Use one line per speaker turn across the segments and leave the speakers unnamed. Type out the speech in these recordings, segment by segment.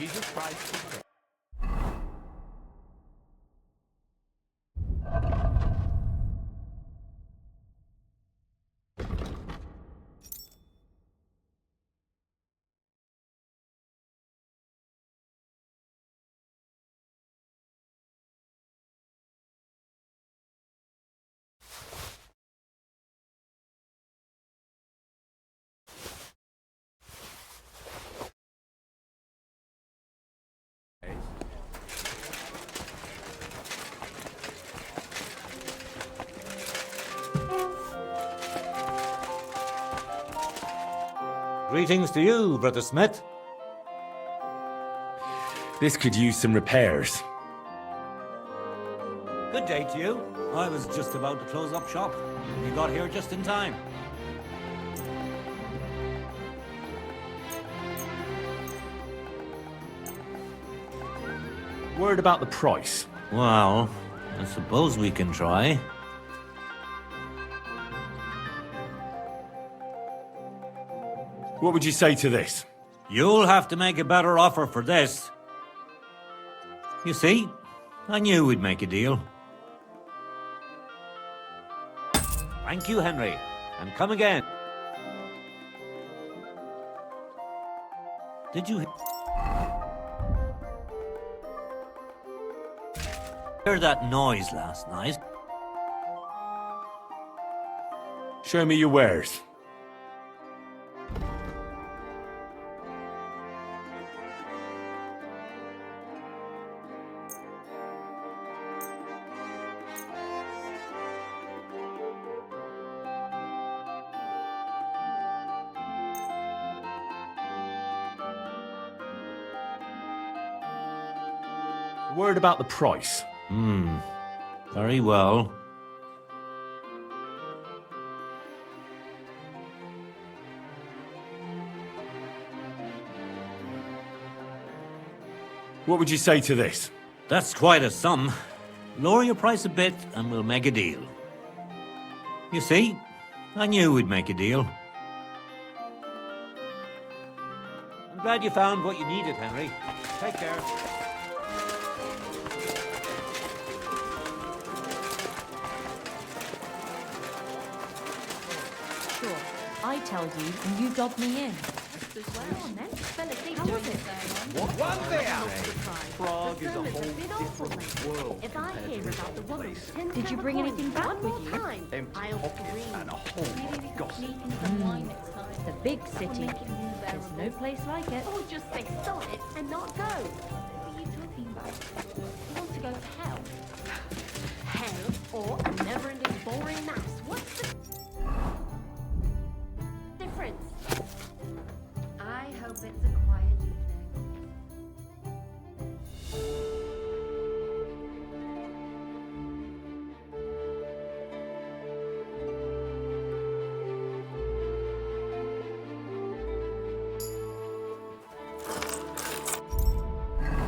Jesus Christ.
Greetings to you, Brother Smith.
This could use some repairs.
Good day to you. I was just about to close up shop. You got here just in time.
Word about the price.
Well, I suppose we can try.
What would you say to this?
You'll have to make a better offer for this. You see, I knew we'd make a deal. Thank you, Henry, and come again. Did you hear that noise last night?
Show me your wares. Word about the price.
Very well.
What would you say to this?
That's quite a sum. Lower your price a bit and we'll make a deal. You see, I knew we'd make a deal. I'm glad you found what you needed, Henry. Take care.
Sure, I tell you and you dob me in. Well, then, how was it?
One there!
Prague is a whole different world.
If I hear about the woman,
place.
did you bring anything back with you?
Empty pockets and a whole gossip.
The big city. There's no place like it.
Or just stay solid and not go. What are you talking about? You want to go to hell? Hell or a never-ending boring mass? What's the difference? I hope it's a quiet evening.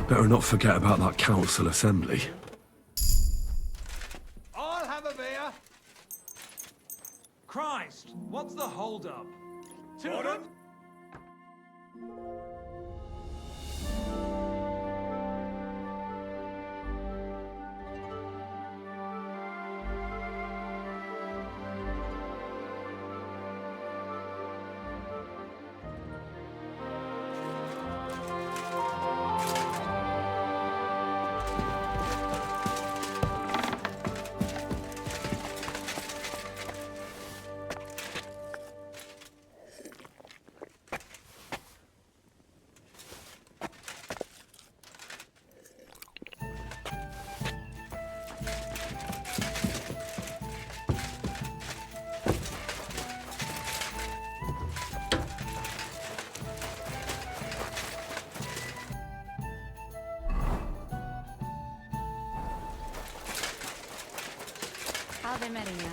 Better not forget about that council assembly.
I'll have a beer. Christ, what's the hold-up? Children?
How they meeting you?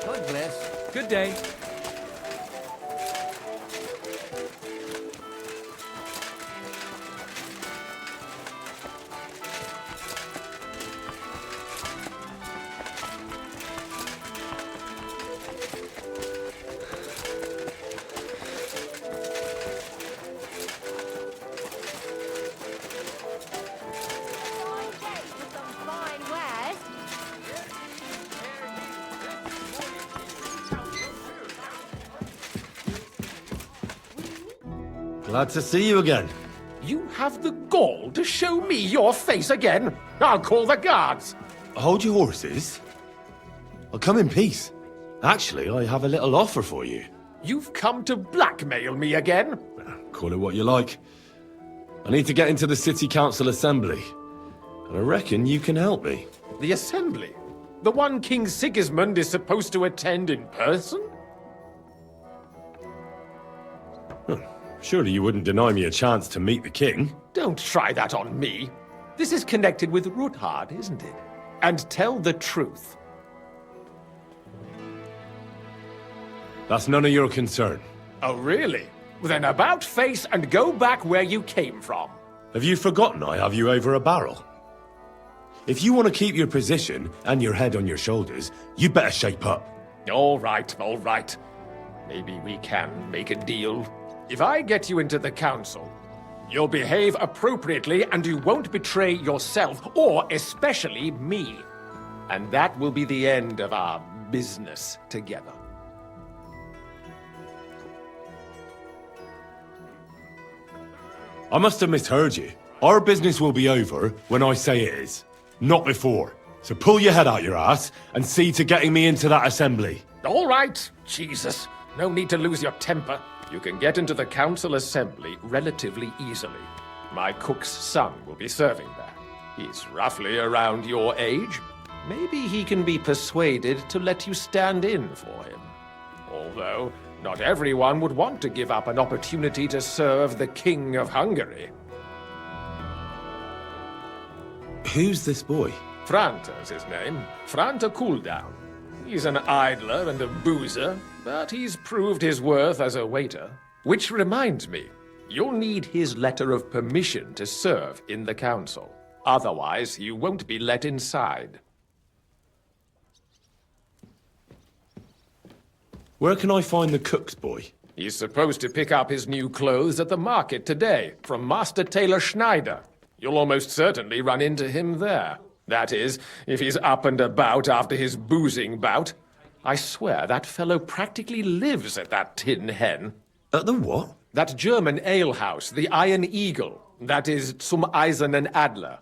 God bless. Good day.
Glad to see you again.
You have the gall to show me your face again? I'll call the guards.
Hold your horses. I'll come in peace. Actually, I have a little offer for you.
You've come to blackmail me again?
Call it what you like. I need to get into the City Council Assembly. And I reckon you can help me.
The assembly? The one King Sigismund is supposed to attend in person?
Surely you wouldn't deny me a chance to meet the king?
Don't try that on me. This is connected with Ruthard, isn't it? And tell the truth.
That's none of your concern.
Oh, really? Then about face and go back where you came from.
Have you forgotten I have you over a barrel? If you want to keep your position and your head on your shoulders, you better shape up.
All right, all right. Maybe we can make a deal. If I get you into the council, you'll behave appropriately and you won't betray yourself, or especially me. And that will be the end of our business together.
I must have misheard you. Our business will be over when I say it is, not before. So pull your head out your ass and see to getting me into that assembly.
All right, Jesus. No need to lose your temper. You can get into the council assembly relatively easily. My cook's son will be serving there. He's roughly around your age. Maybe he can be persuaded to let you stand in for him. Although, not everyone would want to give up an opportunity to serve the King of Hungary.
Who's this boy?
Franta's his name. Franta Cooldown. He's an idler and a boozer, but he's proved his worth as a waiter. Which reminds me, you'll need his letter of permission to serve in the council. Otherwise, you won't be let inside.
Where can I find the cook's boy?
He's supposed to pick up his new clothes at the market today, from Master Tailor Schneider. You'll almost certainly run into him there. That is, if he's up and about after his boozing bout. I swear that fellow practically lives at that Tin Hen.
At the what?
That German alehouse, the Iron Eagle. That is Zum Eisernen Adler.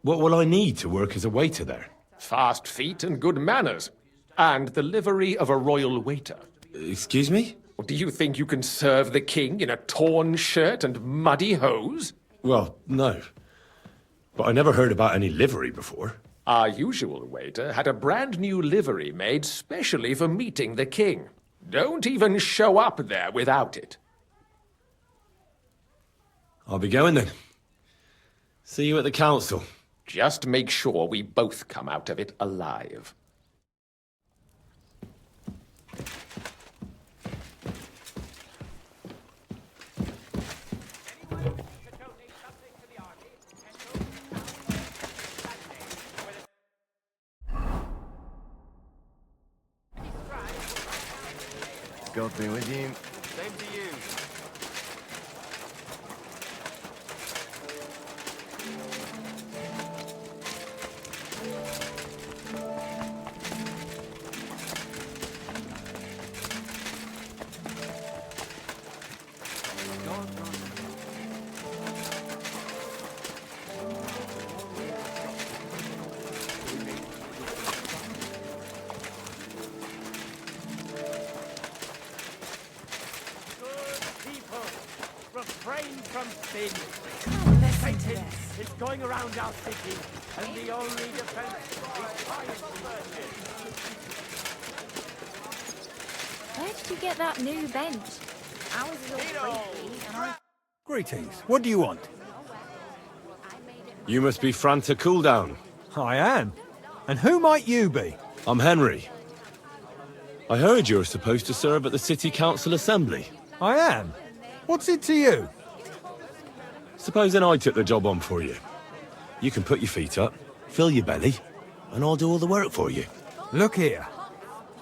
What will I need to work as a waiter there?
Fast feet and good manners. And the livery of a royal waiter.
Excuse me?
Do you think you can serve the king in a torn shirt and muddy hose?
Well, no. But I never heard about any livery before.
Our usual waiter had a brand new livery made specially for meeting the king. Don't even show up there without it.
I'll be going then. See you at the council.
Just make sure we both come out of it alive.
God be with you.
Same to you.
Refrain from sin. Satan is going around our city, and the only defense is pious virtue.
Where did you get that new bench? Ours is all freaky, and I...
Greetings. What do you want?
You must be Franta Cooldown.
I am. And who might you be?
I'm Henry. I heard you're supposed to serve at the City Council Assembly.
I am. What's it to you?
Supposing I took the job on for you. You can put your feet up, fill your belly, and I'll do all the work for you.
Look here.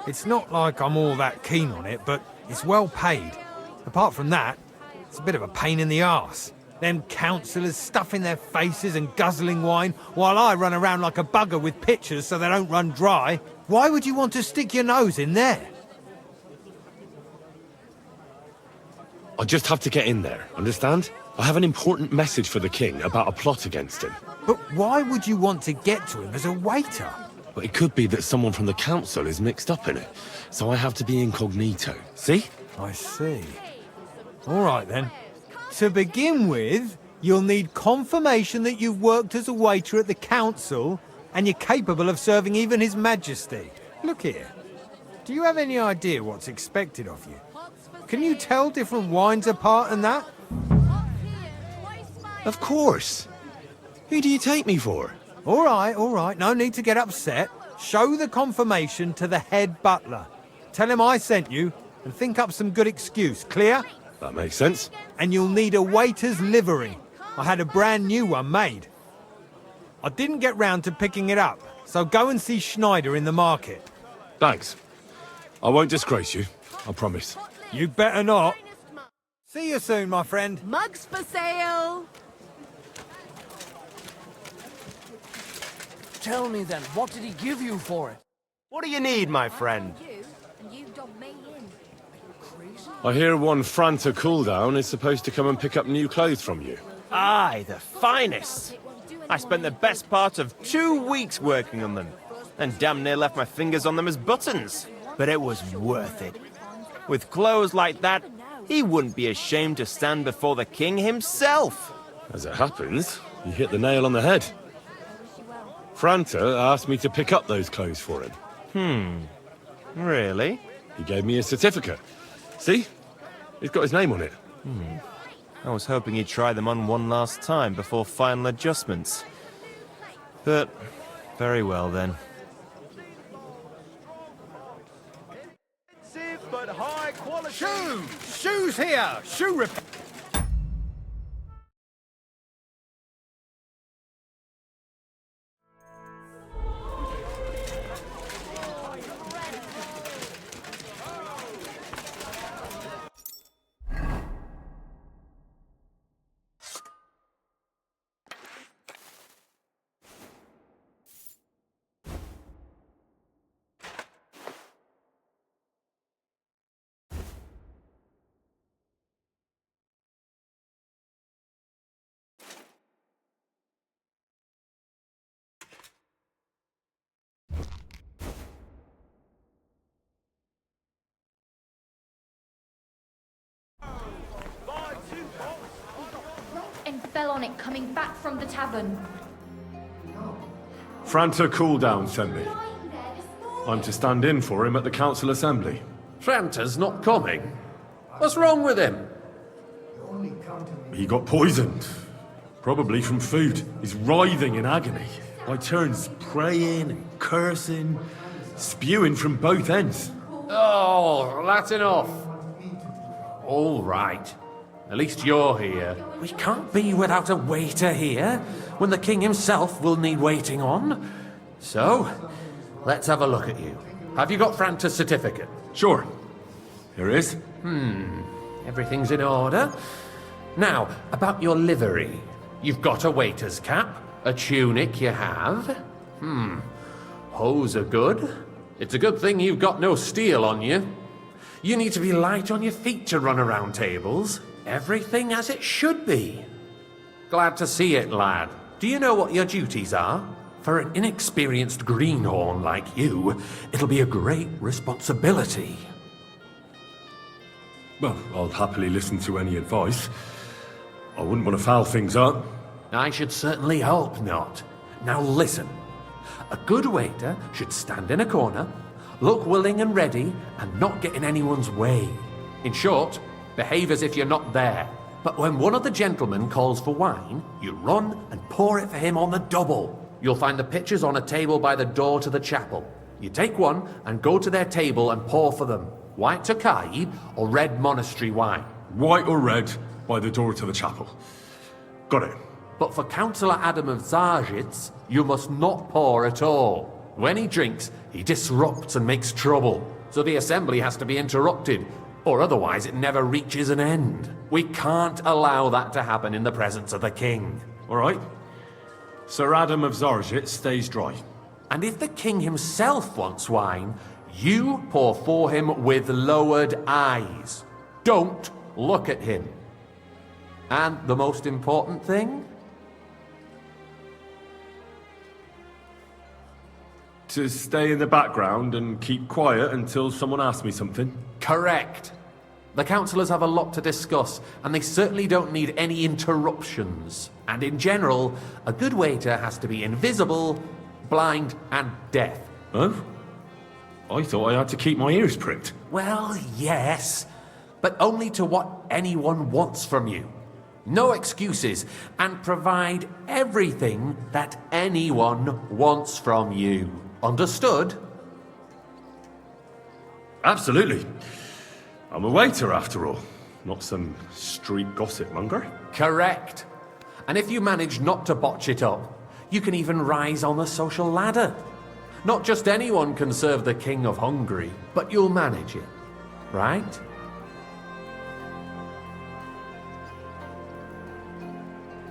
It's not like I'm all that keen on it, but it's well paid. Apart from that, it's a bit of a pain in the arse. Them councillors stuffing their faces and guzzling wine, while I run around like a bugger with pitchers so they don't run dry. Why would you want to stick your nose in there?
I just have to get in there, understand? I have an important message for the king about a plot against him.
But why would you want to get to him as a waiter?
But it could be that someone from the council is mixed up in it, so I have to be incognito. See?
I see. All right, then. To begin with, you'll need confirmation that you've worked as a waiter at the council and you're capable of serving even His Majesty. Look here. Do you have any idea what's expected of you? Can you tell different wines apart and that?
Of course. Who do you take me for?
All right. No need to get upset. Show the confirmation to the head butler. Tell him I sent you and think up some good excuse. Clear?
That makes sense.
And you'll need a waiter's livery. I had a brand new one made. I didn't get round to picking it up, so go and see Schneider in the market.
Thanks. I won't disgrace you, I promise.
You better not. See you soon, my friend.
Mugs for sale.
Tell me then, what did he give you for it?
What do you need, my friend?
And you dobbed me in.
I hear one Franta cooldown is supposed to come and pick up new clothes from you.
Aye, the finest. I spent the best part of 2 weeks working on them, and damn near left my fingers on them as buttons. But it was worth it. With clothes like that, he wouldn't be ashamed to stand before the king himself.
As it happens, you hit the nail on the head. Franta asked me to pick up those clothes for him.
Really?
He gave me a certificate. See? He's got his name on it.
I was hoping he'd try them on one last time before final adjustments. But, very well then.
But high quality.
Shoes here! Shoe repair!
And fell on it coming back from the tavern.
Franta cooldown sent me. I'm to stand in for him at the council assembly.
Franta's not coming. What's wrong with him?
He got poisoned. Probably from food. He's writhing in agony. By turns praying and cursing, spewing from both ends.
Oh, that's enough. All right. At least you're here.
We can't be without a waiter here, when the king himself will need waiting on. So, let's have a look at you.
Have you got Franta's certificate?
Sure. Here it is.
Everything's in order. Now, about your livery. You've got a waiter's cap, a tunic you have. Hose are good. It's a good thing you've got no steel on you. You need to be light on your feet to run around tables. Everything as it should be. Glad to see it, lad. Do you know what your duties are? For an inexperienced greenhorn like you, it'll be a great responsibility.
Well, I'll happily listen to any advice. I wouldn't want to foul things up.
I should certainly hope not. Now listen. A good waiter should stand in a corner, look willing and ready, and not get in anyone's way. In short, behave as if you're not there. But when one of the gentlemen calls for wine, you run and pour it for him on the double. You'll find the pitchers on a table by the door to the chapel. You take one and go to their table and pour for them. White Tokai or red monastery wine.
White or red, by the door to the chapel. Got it.
But for Councillor Adam of Zarjitz, you must not pour at all. When he drinks, he disrupts and makes trouble. So the assembly has to be interrupted, or otherwise it never reaches an end. We can't allow that to happen in the presence of the king.
All right. Sir Adam of Zarjit stays dry.
And if the king himself wants wine, you pour for him with lowered eyes. Don't
look at him. And the most important thing?
To stay in the background and keep quiet until someone asks me something?
Correct. The councillors have a lot to discuss, and they certainly don't need any interruptions. And in general, a good waiter has to be invisible, blind, and deaf.
Oh? I thought I had to keep my ears pricked.
Well, yes, but only to what anyone wants from you. No excuses, and provide everything that anyone wants from you. Understood?
Absolutely. I'm a waiter, after all. Not some street gossip monger.
Correct. And if you manage not to botch it up, you can even rise on the social ladder. Not just anyone can serve the King of Hungary, but you'll manage it, right?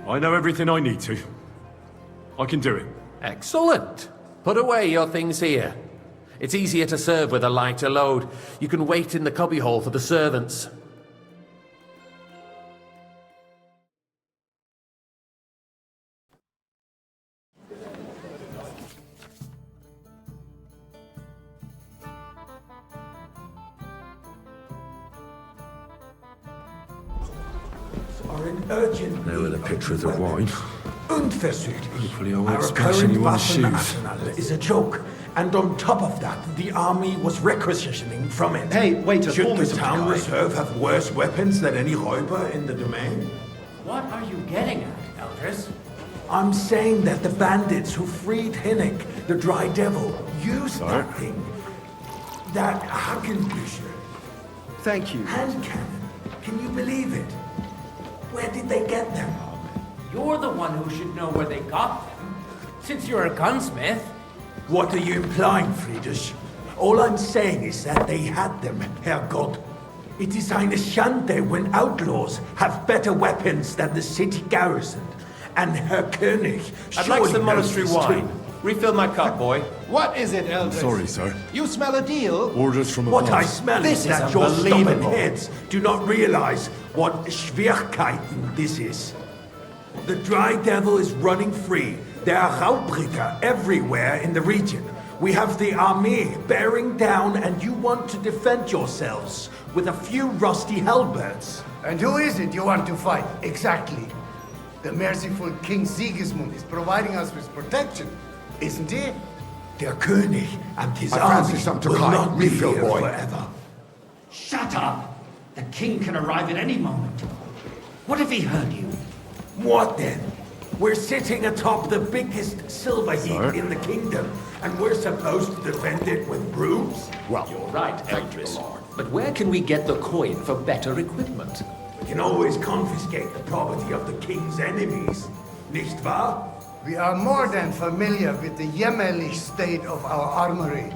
I know everything I need to. I can do it.
Excellent. Put away your things here. It's easier to serve with a lighter load. You can wait in the cubbyhole for the servants.
Are in urgent
There with a picture of the wine.
Unversüchlich.
Hopefully I won't
Our
splash
current
anyone's shoes.
Waffenarsenal is a joke. And on top of that, the army was requisitioning from it.
Hey, waiter,
Should
pour me
the
some
town
Tequila.
reserve have worse weapons than any Räuber in the domain?
What are you getting at, Eldris?
I'm saying that the bandits who freed Hinnick, the Dry Devil, used that thing. That Hackenbücher.
Thank you.
Hand cannon. Can you believe it? Where did they get them?
You're the one who should know where they got them, since you're a gunsmith.
What are you implying, Friedrich? All I'm saying is that they had them, Herrgott. It is eine Schande when outlaws have better weapons than the city garrison. And Herr König
I'd like
surely
some
knows
monastery
this
wine.
too.
Refill my cup, boy.
What is it, Eldris?
Sorry, sir.
You smell a deal?
Orders from
What
above.
I smell
This
is
is
that your stubborn
unbelievable.
heads do not realize what Schwierigkeiten this is. The Dry Devil is running free. There are Raubritter everywhere in the region. We have the army bearing down, and you want to defend yourselves with a few rusty halberds.
And who is it you want to fight, exactly? The merciful King Sigismund is providing us with protection, isn't he?
Der König and his
I
army
fancy some
will
Tokai.
not be
Refill,
here
boy.
forever.
Shut up! The king can arrive at any moment. What if he heard you?
What then? We're sitting atop the biggest silver heap in the kingdom, and we're supposed to defend it with brooms?
Well, you're right, Eldris. But where can we get the coin for better equipment?
We can always confiscate the property of the king's enemies, nicht wahr?
We are more than familiar with the jämmerlich state of our armory,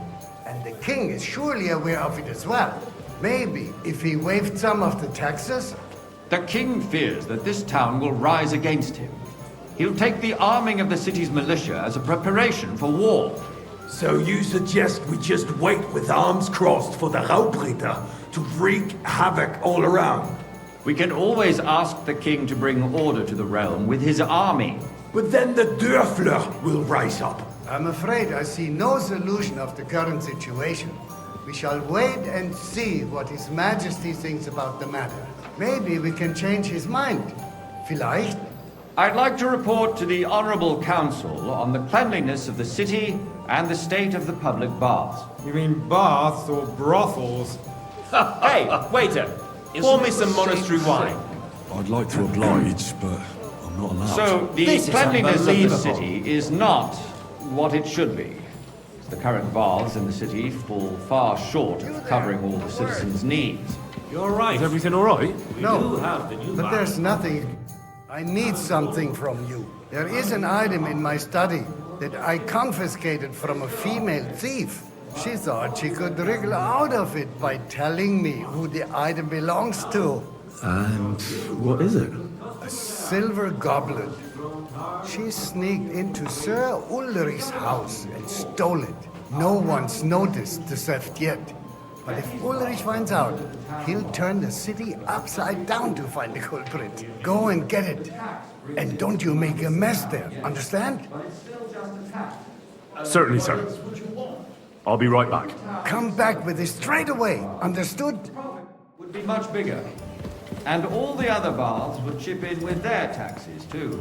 and the king is surely aware of it as well. Maybe if he waived some of the taxes?
The king fears that this town will rise against him. He'll take the arming of the city's militia as a preparation for war.
So you suggest we just wait with arms crossed for the Raubritter to wreak havoc all around?
We can always ask the king to bring order to the realm with his army.
But then the Dörfler will rise up.
I'm afraid I see no solution of the current situation. We shall wait and see what His Majesty thinks about the matter. Maybe we can change his mind. Vielleicht?
I'd like to report to the Honorable Council on the cleanliness of the city and the state of the public baths.
You mean baths or brothels?
Hey, waiter, pour me some monastery wine.
I'd like to oblige, but I'm not allowed.
So, the
This is
cleanliness of the
unbelievable.
city is not what it should be. The current baths in the city fall far short of covering all the citizens' needs.
You're right.
Is everything all right?
No,
have the new
but there's nothing. I need something from you. There is an item in my study that I confiscated from a female thief. She thought she could wriggle out of it by telling me who the item belongs to.
And what is it?
A silver goblet. She sneaked into Sir Ulrich's house and stole it. No one's noticed the theft yet. But if Ulrich finds out, he'll turn the city upside down to find the culprit. Go and get it. And don't you make a mess there, understand?
Certainly, sir. I'll be right back.
Come back with it straight away, understood?
Would be much bigger. And all the other baths would chip in with their taxes, too.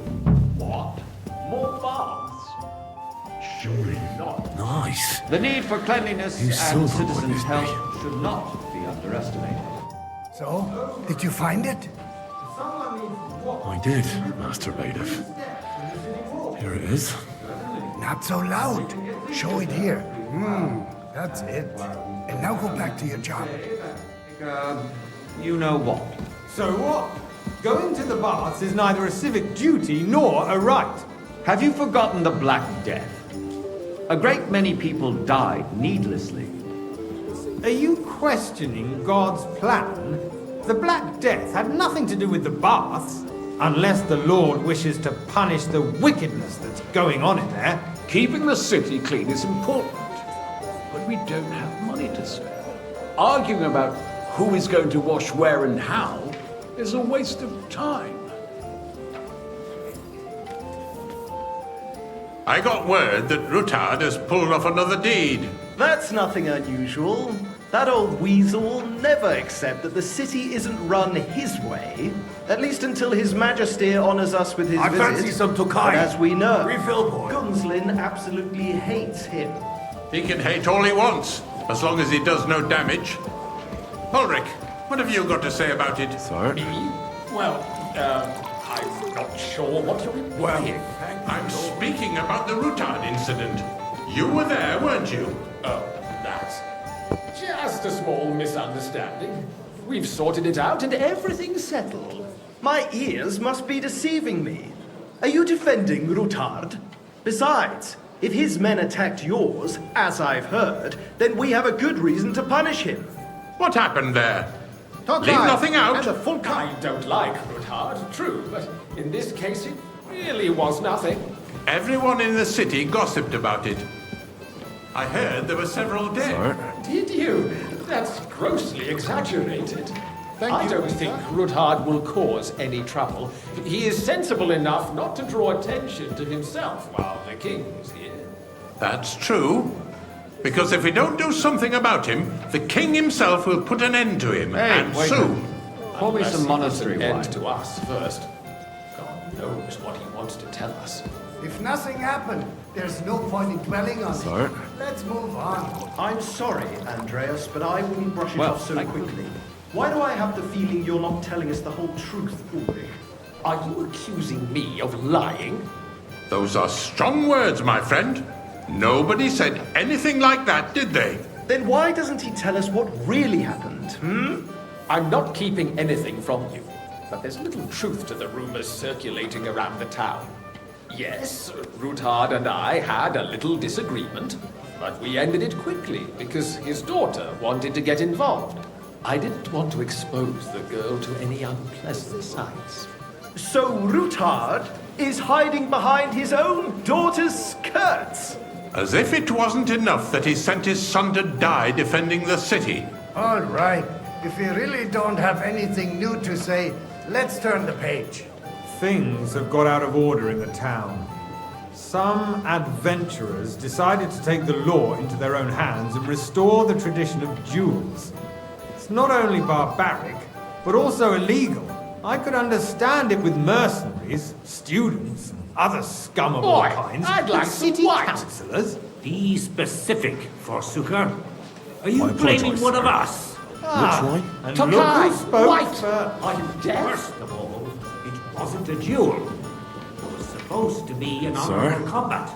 What? More baths? Surely not.
Nice.
The need for cleanliness
You
and
silver would
citizens'
this be?
health should not be underestimated.
So, did you find it?
I did, Master Bailiff. Here it is.
Not so loud. Show it here. That's it. And now go back to your job.
You know what?
So what? Going to the baths is neither a civic duty nor a right.
Have you forgotten the Black Death? A great many people died needlessly.
Are you questioning God's plan? The Black Death had nothing to do with the baths, unless the Lord wishes to punish the wickedness that's going on in there.
Keeping the city clean is important, but we don't have money to spare. Arguing about who is going to wash where and how is a waste of time.
I got word that Rutard has pulled off another deed.
That's nothing unusual. That old weasel will never accept that the city isn't run his way, at least until His Majesty honors us with his
I
visit.
fancy some Tokai.
But as we know,
Refill, boy.
Gunslin absolutely hates him.
He can hate all he wants, as long as he does no damage. Ulrich, what have you got to say about it?
Sir?
Well, I'm not sure what you're implying.
I'm speaking about the Rutard incident. You were there, weren't you?
Oh, that's just a small misunderstanding. We've sorted it out and everything's settled.
My ears must be deceiving me. Are you defending Rutard? Besides, if his men attacked yours, as I've heard, then we have a good reason to punish him.
What happened there?
Tokai.
Leave nothing out.
And the full kind don't like Rutard, true, but in this case it really was nothing.
Everyone in the city gossiped about it. I heard there were several dead.
Sir?
Did you? That's grossly exaggerated. I don't think Rutard will cause any trouble. He is sensible enough not to draw attention to himself while the king's here.
That's true. Because if we don't do something about him, the king himself will put an end to him,
Hey,
and
wait a
soon.
minute. Pour me some monastery wine.
End to us first. God knows what he wants to tell us.
If nothing happened, there's no point in dwelling on
Sir?
it. Let's move on.
I'm sorry, Andreas, but I wouldn't brush it
Well,
off so quickly. Why do I have the feeling you're not telling us the whole truth, Ulrich?
Are you accusing me of lying?
Those are strong words, my friend. Nobody said anything like that, did they?
Then why doesn't he tell us what really happened,
I'm not keeping anything from you, but there's little truth to the rumors circulating around the town. Yes, Rutard and I had a little disagreement, but we ended it quickly because his daughter wanted to get involved. I didn't want to expose the girl to any unpleasant sights.
So Rutard is hiding behind his own daughter's skirts?
As if it wasn't enough that he sent his son to die defending the city.
All right. If you really don't have anything new to say, let's turn the page.
Things have got out of order in the town. Some adventurers decided to take the law into their own hands and restore the tradition of duels. It's not only barbaric, but also illegal. I could understand it with mercenaries, students, and other scum of all
Boy,
kinds.
I'd like
but
some
city
white.
councillors?
Be specific, Forsooker. Are you
I
blaming
apologise,
one
sir.
of us?
And
Tokai,
look who spoke
white.
first.
Are you deaf?
First of all, it wasn't a duel. It was supposed to be an
Sir?
honorable combat.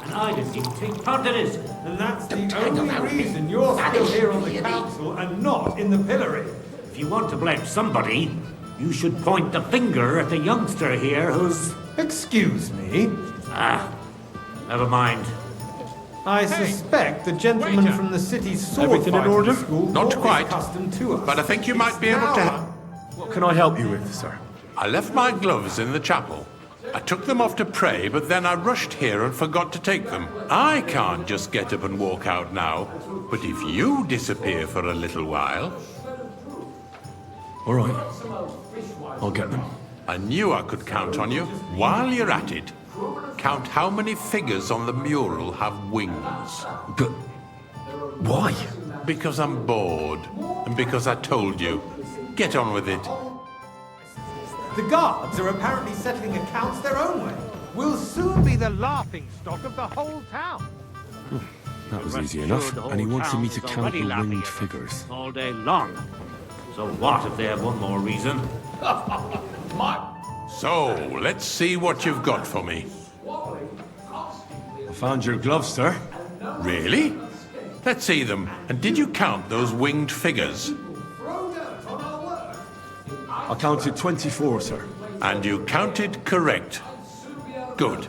And I didn't even take part in it.
And that's the
hang
only
around me.
reason you're still here on the council and not in the pillory.
If you want to blame somebody, you should point the finger at the youngster here who's...
Excuse me.
Never mind.
I suspect the gentleman from the city's sword
Everything in
fighting
order?
school
Not
brought
quite.
this custom to us.
But I think you might be able to help.
What can I help you with, sir?
I left my gloves in the chapel. I took them off to pray, but then I rushed here and forgot to take them. I can't just get up and walk out now. But if you disappear for a little while...
All right. I'll get them.
I knew I could count on you. While you're at it, count how many figures on the mural have wings.
But... why?
Because I'm bored. And because I told you. Get on with it.
The guards are apparently settling accounts their own way. We'll soon be the laughing stock of the whole town.
That was easy enough. And he wanted me to count the winged figures.
All day long. So what if they have one more reason?
So, let's see what you've got for me.
I found your gloves, sir.
Really? Let's see them. And did you count those winged figures?
I counted 24, sir.
And you counted correct. Good.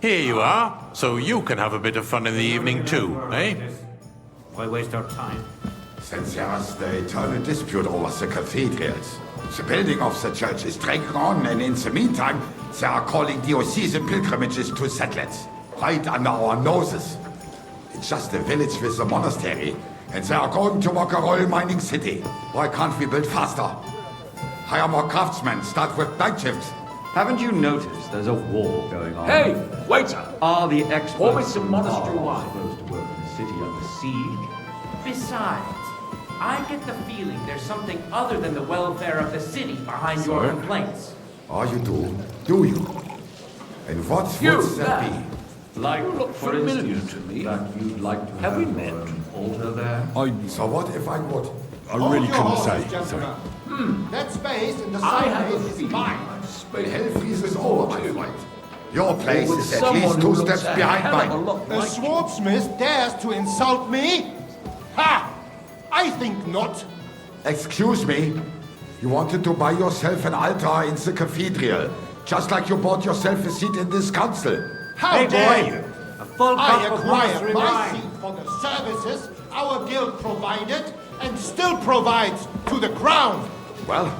Here you are, so you can have a bit of fun in the evening too, eh?
Why waste our time?
Since there's the eternal dispute over the cathedrals, the building of the church is dragging on, and in the meantime, they are calling diocesan pilgrimages to settlers, right under our noses. It's just a village with a monastery, and they are going to work a royal mining city. Why can't we build faster? Hire more craftsmen, start with night shifts.
Haven't you noticed there's a war going on?
Hey, waiter!
Are the experts
Pour me some monastery wine.
supposed to work in the city under siege? Besides, I get the feeling there's something other than the welfare of the city behind your
Sir?
complaints.
Oh, you do? Do you? And what would that be?
Like,
You look
for
familiar
instance,
to me.
that you'd like to
Have we
have
met?
an altar there?
So what if I would?
I really couldn't say, sir.
That space in the
I have a
side is
feeling.
mine.
The hell freezes over, my friend. Your place
With
is at
someone
least
who
2
looks
steps
a
behind
hell of a
mine.
lot
A
like
swordsmith dares to insult me? Ha! I think not.
Excuse me? You wanted to buy yourself an altar in the cathedral, just like you bought yourself a seat in this council.
How dare you?
A full
I
cup of
acquired
monastery
my
wine.
seat for the services our guild provided and still provides to the crown.
Well,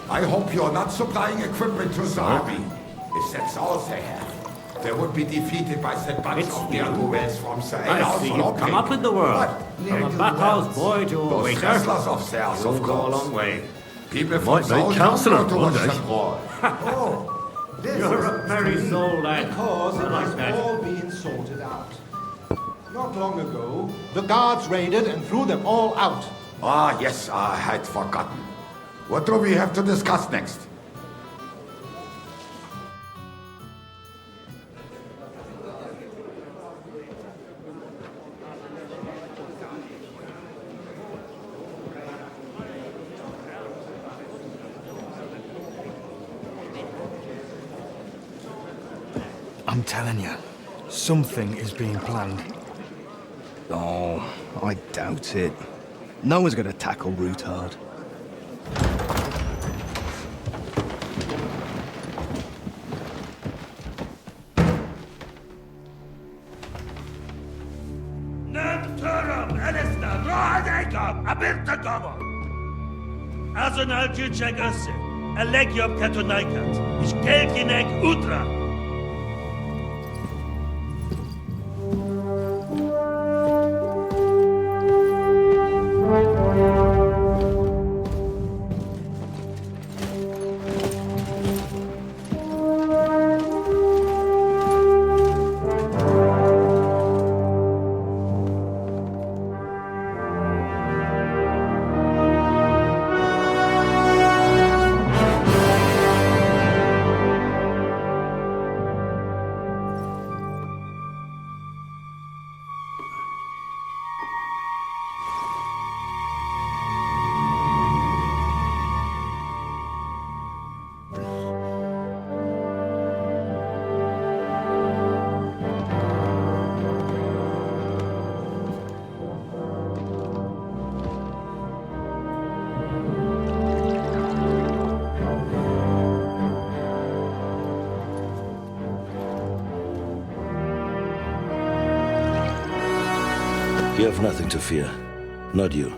I hope you're not supplying equipment to the army. If that's all they have, they would be defeated by that bunch
It's
of
you.
ne'er-do-wells from the
I
alehouse
see
or
you've come up in the world.
What?
From a bathhouse boy to a
Those
waiter.
wrestlers of theirs,
You'll
of
go a
course.
long way.
People
Might
from the
make
old
councillor
town go to
one
watch
day.
them brawl.
Oh, this
You're a
is
merry soul, lad.
because
I
it
like
has
that.
all been sorted out. Not long ago, the guards raided and threw them all out.
Ah, yes, I had forgotten. What do we have to discuss next?
I'm telling you, something is being planned.
Oh, I doubt it. No one's gonna tackle Rootard.
Azonal Gyurcsák össze, a legjobb katonákat, és kelkinek útra!
You have nothing to fear. Not you.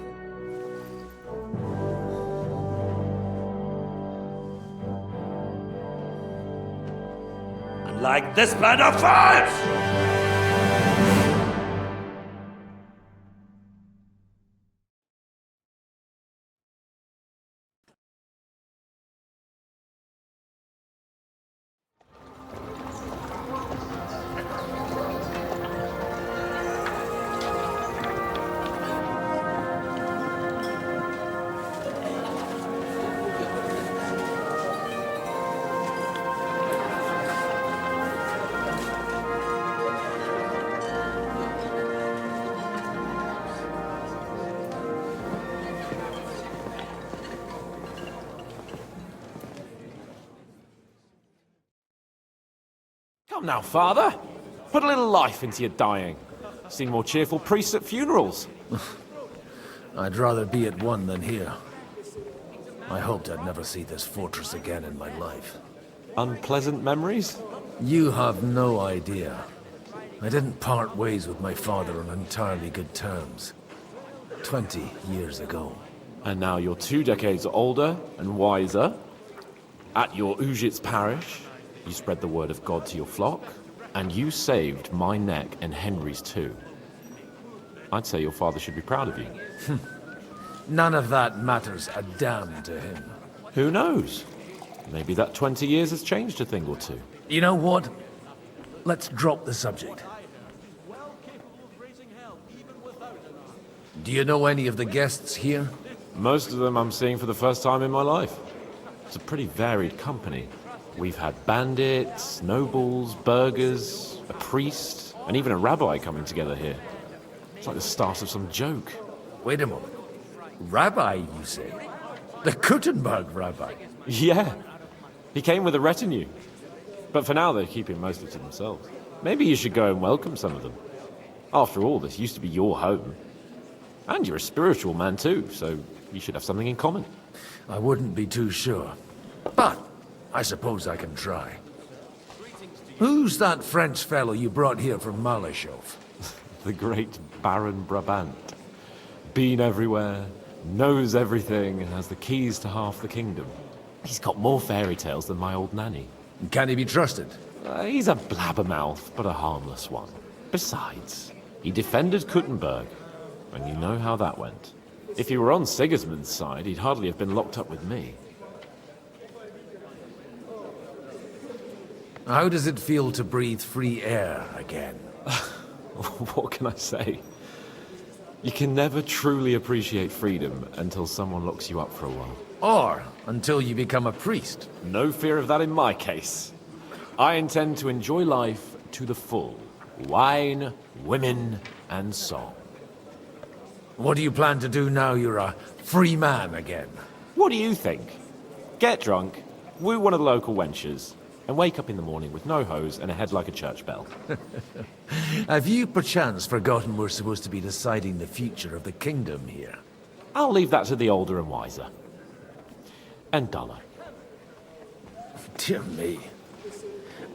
like this band of fools!
Come now, Father. Put a little life into your dying. Seen more cheerful priests at funerals.
I'd rather be at one than here. I hoped I'd never see this fortress again in my life.
Unpleasant memories?
You have no idea. I didn't part ways with my father on entirely good terms. 20 years ago.
And now you're 2 decades older and wiser. At your Ujit's parish, you spread the word of God to your flock, and you saved my neck and Henry's too. I'd say your father should be proud of you.
None of that matters a damn to him.
Who knows? Maybe that 20 years has changed a thing or two.
You know what? Let's drop the subject. Do you know any of the guests here?
Most of them I'm seeing for the first time in my life. It's a pretty varied company. We've had bandits, nobles, burghers, a priest, and even a rabbi coming together here. It's like the start of some joke.
Wait a moment. Rabbi, you say? The Kuttenberg rabbi?
Yeah. He came with a retinue. But for now, they're keeping mostly to themselves. Maybe you should go and welcome some of them. After all, this used to be your home. And you're a spiritual man too, so you should have something in common.
I wouldn't be too sure. But I suppose I can try. Who's that French fellow you brought here from Malachov?
The great Baron Brabant. Been everywhere, knows everything, and has the keys to half the kingdom. He's got more fairy tales than my old nanny.
Can he be trusted?
He's a blabbermouth, but a harmless one. Besides, he defended Kuttenberg, and you know how that went. If he were on Sigismund's side, he'd hardly have been locked up with me.
How does it feel to breathe free air again?
What can I say? You can never truly appreciate freedom until someone locks you up for a while.
Or until you become a priest.
No fear of that in my case. I intend to enjoy life to the full. Wine, women, and song.
What do you plan to do now you're a free man again?
What do you think? Get drunk, woo one of the local wenches, and wake up in the morning with no hose and a head like a church bell.
Have you perchance forgotten we're supposed to be deciding the future of the kingdom here?
I'll leave that to the older and wiser. And duller.
Dear me.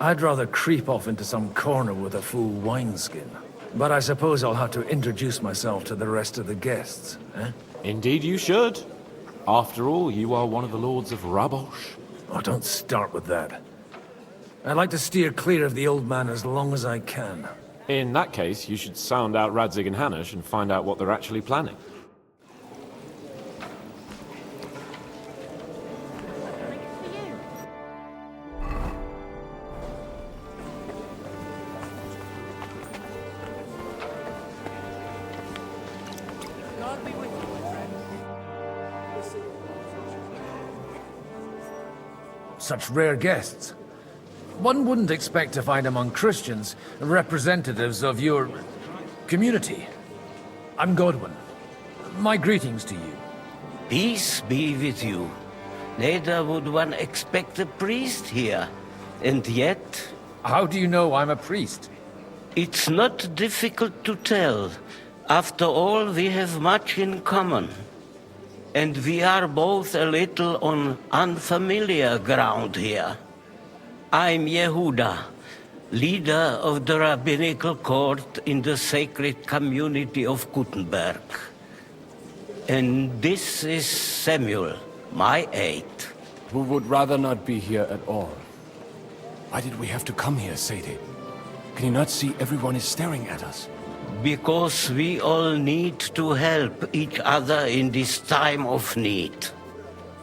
I'd rather creep off into some corner with a full wineskin. But I suppose I'll have to introduce myself to the rest of the guests, eh?
Indeed you should. After all, you are one of the lords of Rabosh.
Oh, don't start with that. I'd like to steer clear of the old man as long as I can.
In that case, you should sound out Radzig and Hanush and find out what they're actually planning.
Such rare guests. One wouldn't expect to find among Christians representatives of your community. I'm Godwin. My greetings to you.
Peace be with you. Neither would one expect a priest here. And yet...
How do you know I'm a priest?
It's not difficult to tell. After all, we have much in common. And we are both a little on unfamiliar ground here. I'm Yehuda, leader of the rabbinical court in the sacred community of Kuttenberg. And this is Samuel, my aide.
Who would rather not be here at all.
Why did we have to come here, Sadie? Can you not see everyone is staring at us?
Because we all need to help each other in this time of need.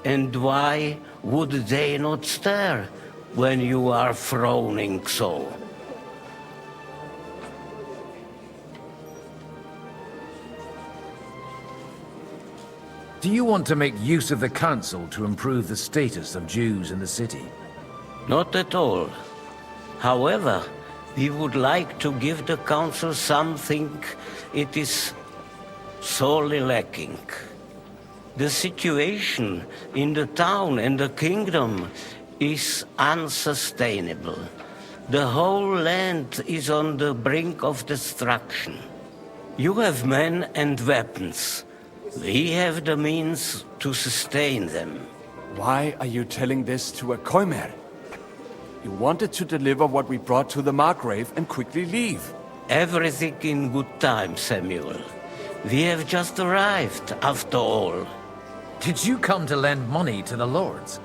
And why would they not stare when you are frowning so?
Do you want to make use of the council to improve the status of Jews in the city?
Not at all. However, we would like to give the council something it is sorely lacking. The situation in the town and the kingdom is unsustainable. The whole land is on the brink of destruction. You have men and weapons. We have the means to sustain them.
Why are you telling this to a Koimer? You wanted to deliver what we brought to the Margrave and quickly leave.
Everything in good time, Samuel. We have just arrived, after all.
Did you come to lend money to the lords?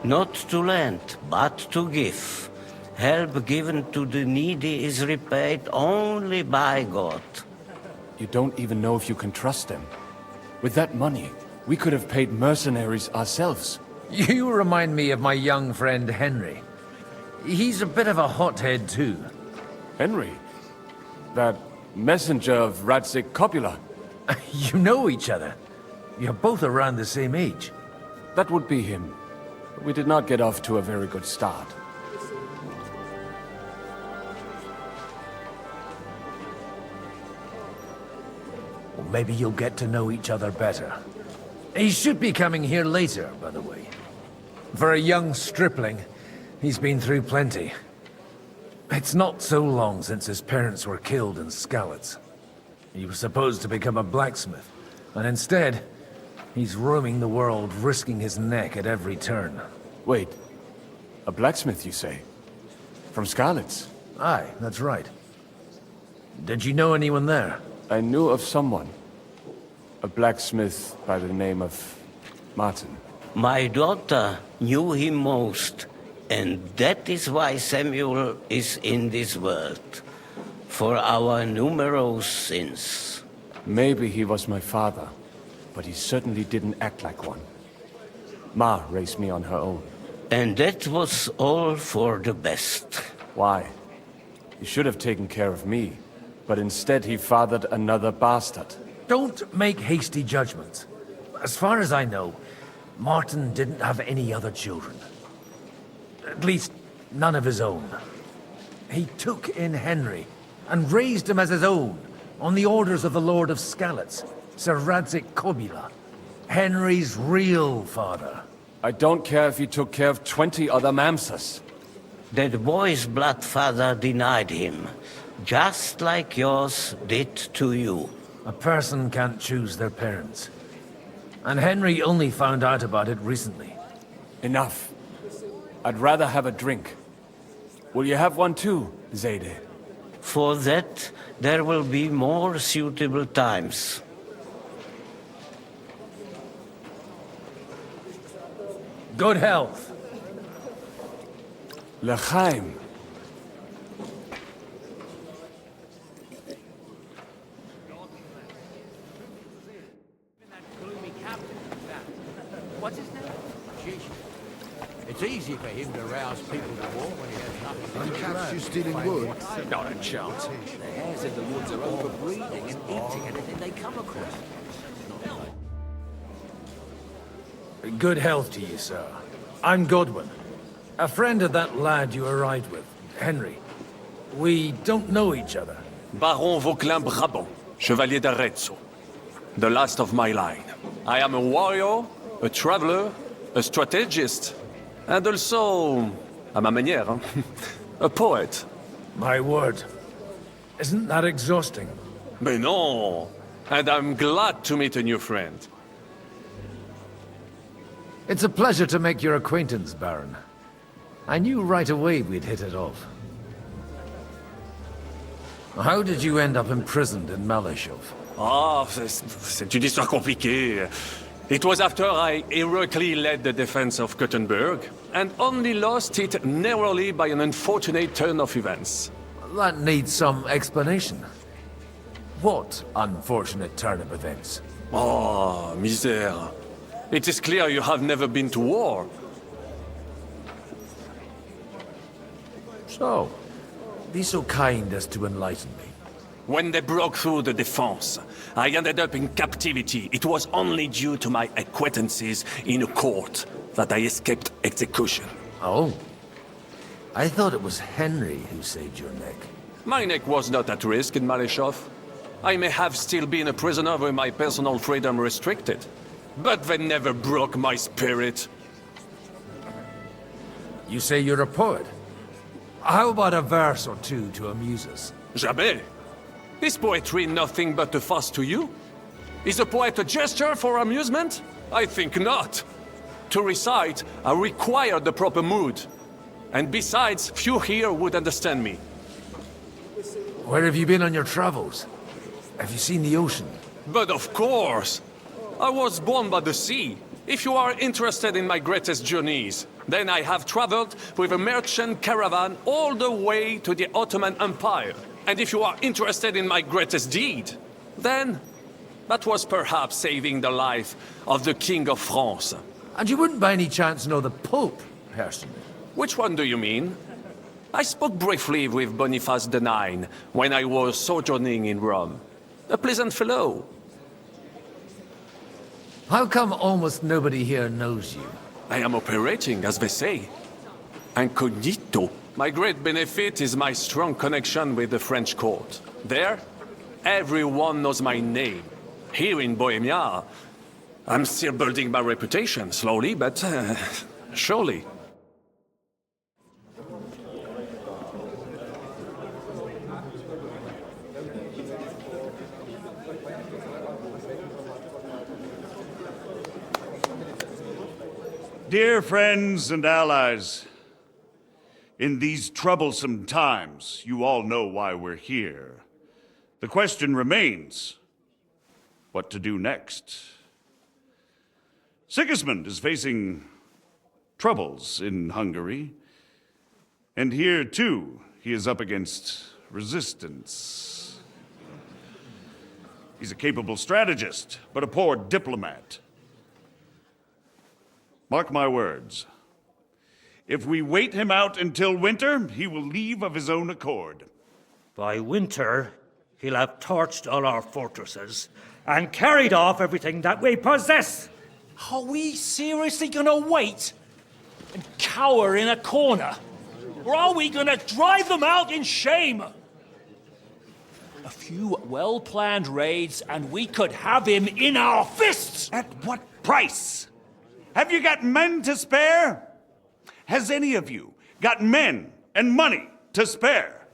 Not to lend, but to give. Help given to the needy is repaid only by God.
You don't even know if you can trust them. With that money, we could have paid mercenaries ourselves.
You remind me of my young friend Henry. He's a bit of a hothead too.
Henry? That messenger of Radzik Copula?
You know each other. You're both around the same age.
That would be him. We did not get off to a very good start.
Well, maybe you'll get to know each other better. He should be coming here later, by the way. For a young stripling, he's been through plenty. It's not so long since his parents were killed in Skalitz. He was supposed to become a blacksmith, and instead, he's roaming the world, risking his neck at every turn.
Wait, a blacksmith, you say? From Skalitz?
Aye, that's right. Did you know anyone there?
I knew of someone. A blacksmith by the name of Martin.
My daughter knew him most, and that is why Samuel is in this world. For our numerous sins.
Maybe he was my father, but he certainly didn't act like one. Ma raised me on her own.
And that was all for the best.
Why? He should have taken care of me, but instead he fathered another bastard.
Don't make hasty judgments. As far as I know, Martin didn't have any other children. At least, none of his own. He took in Henry, and raised him as his own, on the orders of the Lord of Skalitz, Sir Radzik Copula, Henry's real father.
I don't care if he took care of 20 other Mamsas.
That boy's blood father denied him, just like yours did to you.
A person can't choose their parents. And Henry only found out about it recently.
Enough. I'd rather have a drink. Will you have one too, Zayde?
For that, there will be more suitable times.
Good health.
L'chaim.
What's his name? It's easy for him to rouse people to war when he has nothing to do.
Perhaps you're stealing wood.
Not a chance. The hares in the woods are overbreeding and eating anything they come across.
Good health to you, sir. I'm Godwin. A friend of that lad you arrived with, Henry. We don't know each other.
Baron Vauquelin Brabant, Chevalier d'Arezzo. The last of my line. I am a warrior, a traveler, a strategist, and also, à ma manière, a poet.
My word. Isn't that exhausting?
Mais non! And I'm glad to meet a new friend.
It's a pleasure to make your acquaintance, Baron. I knew right away we'd hit it off. How did you end up imprisoned in Malashov?
Ah, c'est une histoire compliquée. It was after I heroically led the defense of Gothenburg, and only lost it narrowly by an unfortunate turn of events.
That needs some explanation. What unfortunate turn of events?
Oh, misère. It is clear you have never been to war.
So, be so kind as to enlighten me.
When they broke through the defense, I ended up in captivity. It was only due to my acquaintances in a court that I escaped execution.
Oh? I thought it was Henry who saved your neck.
My neck was not at risk in Maleshov. I may have still been a prisoner with my personal freedom restricted. But they never broke my spirit.
You say you're a poet? How about a verse or two to amuse us?
Jamais. Is poetry nothing but a farce to you? Is a poet a gesture for amusement? I think not. To recite, I require the proper mood. And besides, few here would understand me.
Where have you been on your travels? Have you seen the ocean?
But of course! I was born by the sea. If you are interested in my greatest journeys, then I have traveled with a merchant caravan all the way to the Ottoman Empire. And if you are interested in my greatest deed, then that was perhaps saving the life of the King of France.
And you wouldn't by any chance know the Pope, personally?
Which one do you mean? I spoke briefly with Boniface IX when I was sojourning in Rome. A pleasant fellow.
How come almost nobody here knows you?
I am operating, as they say. Incognito. My great benefit is my strong connection with the French court. There, everyone knows my name. Here in Bohemia, I'm still building my reputation, slowly, but surely.
Dear friends and allies, in these troublesome times, you all know why we're here. The question remains, what to do next? Sigismund is facing troubles in Hungary, and here too, he is up against resistance. He's a capable strategist, but a poor diplomat. Mark my words. If we wait him out until winter, he will leave of his own accord.
By winter, he'll have torched all our fortresses and carried off everything that we possess.
Are we seriously gonna wait and cower in a corner? Or are we gonna drive them out in shame? A few well-planned raids and we could have him in our fists!
At what price? Have you got men to spare? Has any of you got men and money to spare?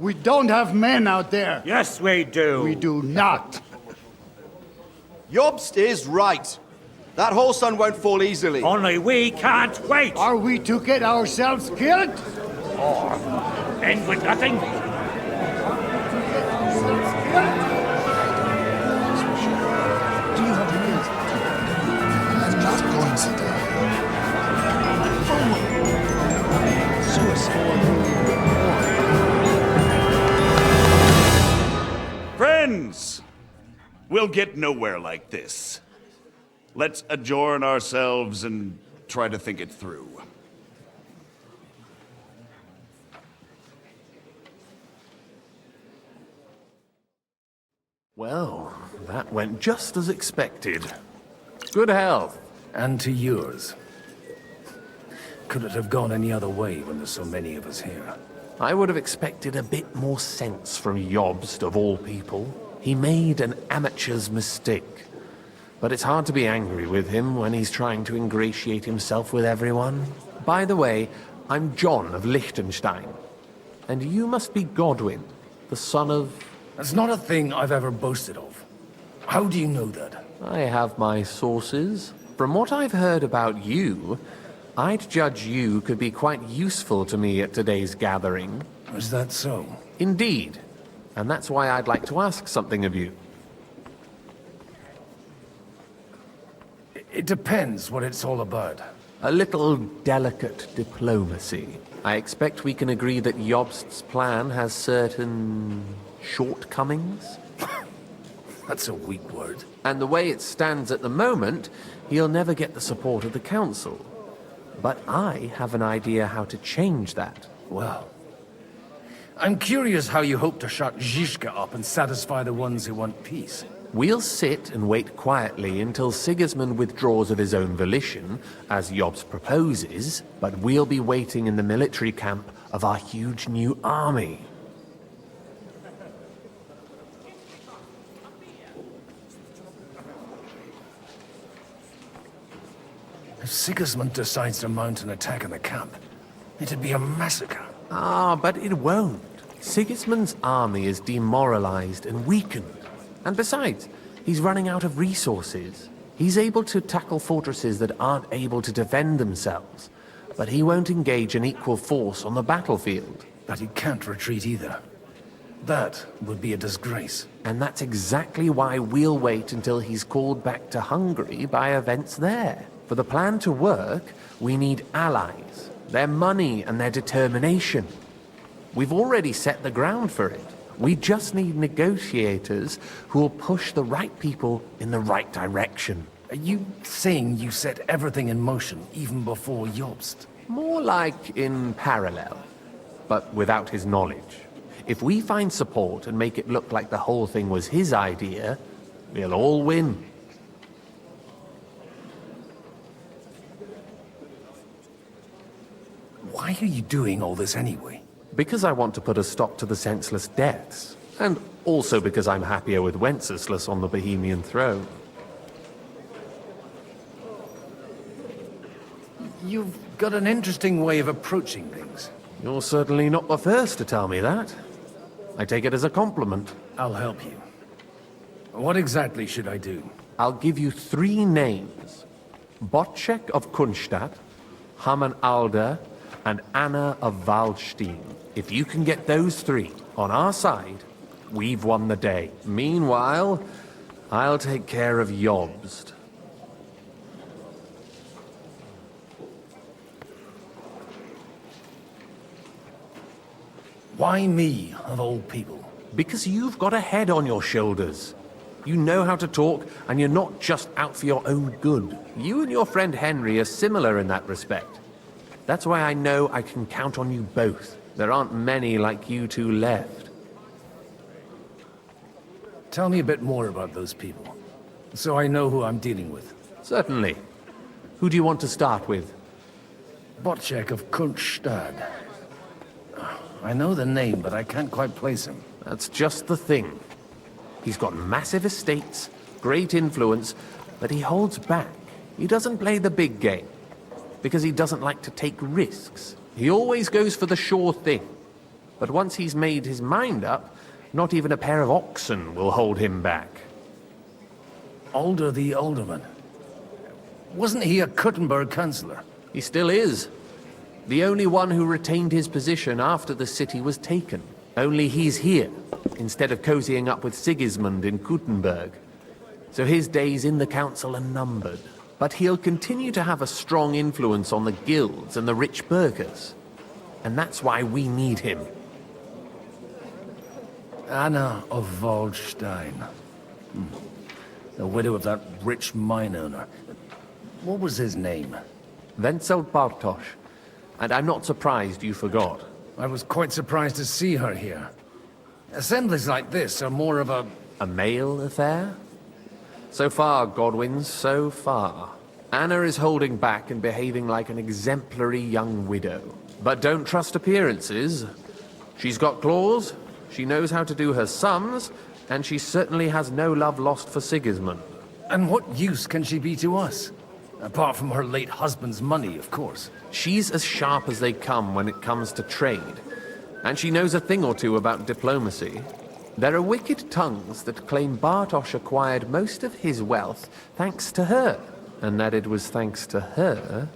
We don't have men out there.
Yes, we do.
We do not.
Jobst is right. That whole sun won't fall easily.
Only we can't wait.
Are we to get ourselves killed?
Or end with nothing?
Friends, we'll get nowhere like this. Let's adjourn ourselves and try to think it through.
Well, that went just as expected. Good health.
And to yours. Could it have gone any other way when there's so many of us here?
I would have expected a bit more sense from Jobst, of all people. He made an amateur's mistake. But it's hard to be angry with him when he's trying to ingratiate himself with everyone. By the way, I'm John of Liechtenstein. And you must be Godwin, the son of...
That's not a thing I've ever boasted of. How do you know that?
I have my sources. From what I've heard about you, I'd judge you could be quite useful to me at today's gathering.
Is that so?
Indeed. And that's why I'd like to ask something of you.
It depends what it's all about.
A little delicate diplomacy. I expect we can agree that Jobst's plan has certain shortcomings?
That's a weak word.
And the way it stands at the moment, he'll never get the support of the council. But I have an idea how to change that.
Well, I'm curious how you hope to shut Zizka up and satisfy the ones who want peace.
We'll sit and wait quietly until Sigismund withdraws of his own volition, as Jobst proposes, but we'll be waiting in the military camp of our huge new army.
If Sigismund decides to mount an attack on the camp, it'd be a massacre.
Ah, but it won't. Sigismund's army is demoralized and weakened. And besides, he's running out of resources. He's able to tackle fortresses that aren't able to defend themselves, but he won't engage an equal force on the battlefield.
But he can't retreat either. That would be a disgrace.
And that's exactly why we'll wait until he's called back to Hungary by events there. For the plan to work, we need allies, their money and their determination. We've already set the ground for it. We just need negotiators who will push the right people in the right direction.
Are you saying you set everything in motion even before Jobst?
More like in parallel, but without his knowledge. If we find support and make it look like the whole thing was his idea, we'll all win.
Why are you doing all this anyway?
Because I want to put a stop to the senseless deaths. And also because I'm happier with Wenceslas on the Bohemian throne.
You've got an interesting way of approaching things.
You're certainly not the first to tell me that. I take it as a compliment.
I'll help you. What exactly should I do?
I'll give you 3 names. Botchek of Kunstadt, Haman Alder, and Anna of Waldstein. If you can get those 3 on our side, we've won the day. Meanwhile, I'll take care of Jobst.
Why me, of all people?
Because you've got a head on your shoulders. You know how to talk, and you're not just out for your own good. You and your friend Henry are similar in that respect. That's why I know I can count on you both. There aren't many like you two left.
Tell me a bit more about those people, so I know who I'm dealing with.
Certainly. Who do you want to start with?
Botchek of Kunstadt. I know the name, but I can't quite place him.
That's just the thing. He's got massive estates, great influence, but he holds back. He doesn't play the big game, because he doesn't like to take risks. He always goes for the sure thing. But once he's made his mind up, not even a pair of oxen will hold him back.
Alder the Alderman. Wasn't he a Kuttenberg councillor?
He still is. The only one who retained his position after the city was taken. Only he's here, instead of cozying up with Sigismund in Kuttenberg. So his days in the council are numbered. But he'll continue to have a strong influence on the guilds and the rich burghers. And that's why we need him.
Anna of Waldstein. The widow of that rich mine owner. What was his name?
Wenzel Bartosz. And I'm not surprised you forgot.
I was quite surprised to see her here. Assemblies like this are more of a...
A male affair? So far, Godwin, so far. Anna is holding back and behaving like an exemplary young widow. But don't trust appearances. She's got claws, she knows how to do her sums, and she certainly has no love lost for Sigismund.
And what use can she be to us? Apart from her late husband's money, of course.
She's as sharp as they come when it comes to trade. And she knows a thing or two about diplomacy. There are wicked tongues that claim Bartosz acquired most of his wealth thanks to her. And that it was thanks to her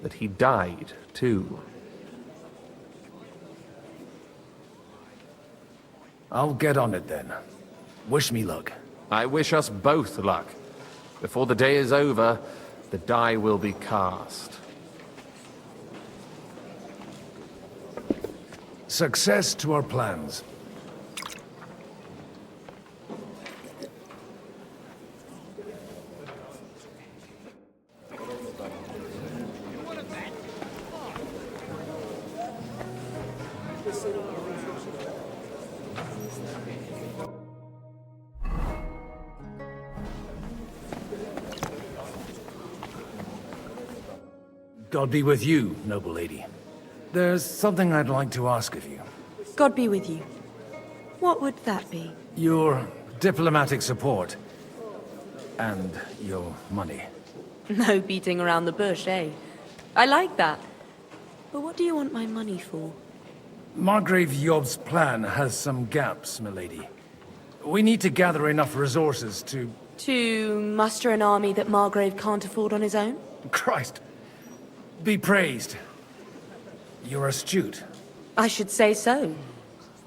that he died, too.
I'll get on it then. Wish me luck.
I wish us both luck. Before the day is over, The die will be cast.
Success to our plans. God be with you, noble lady. There's something I'd like to ask of you.
God be with you. What would that be?
Your diplomatic support. And your money.
No beating around the bush, eh? I like that. But what do you want my money for?
Margrave Yob's plan has some gaps, milady. We need to gather enough resources to...
To muster an army that Margrave can't afford on his own?
Christ. Be praised. You're astute.
I should say so.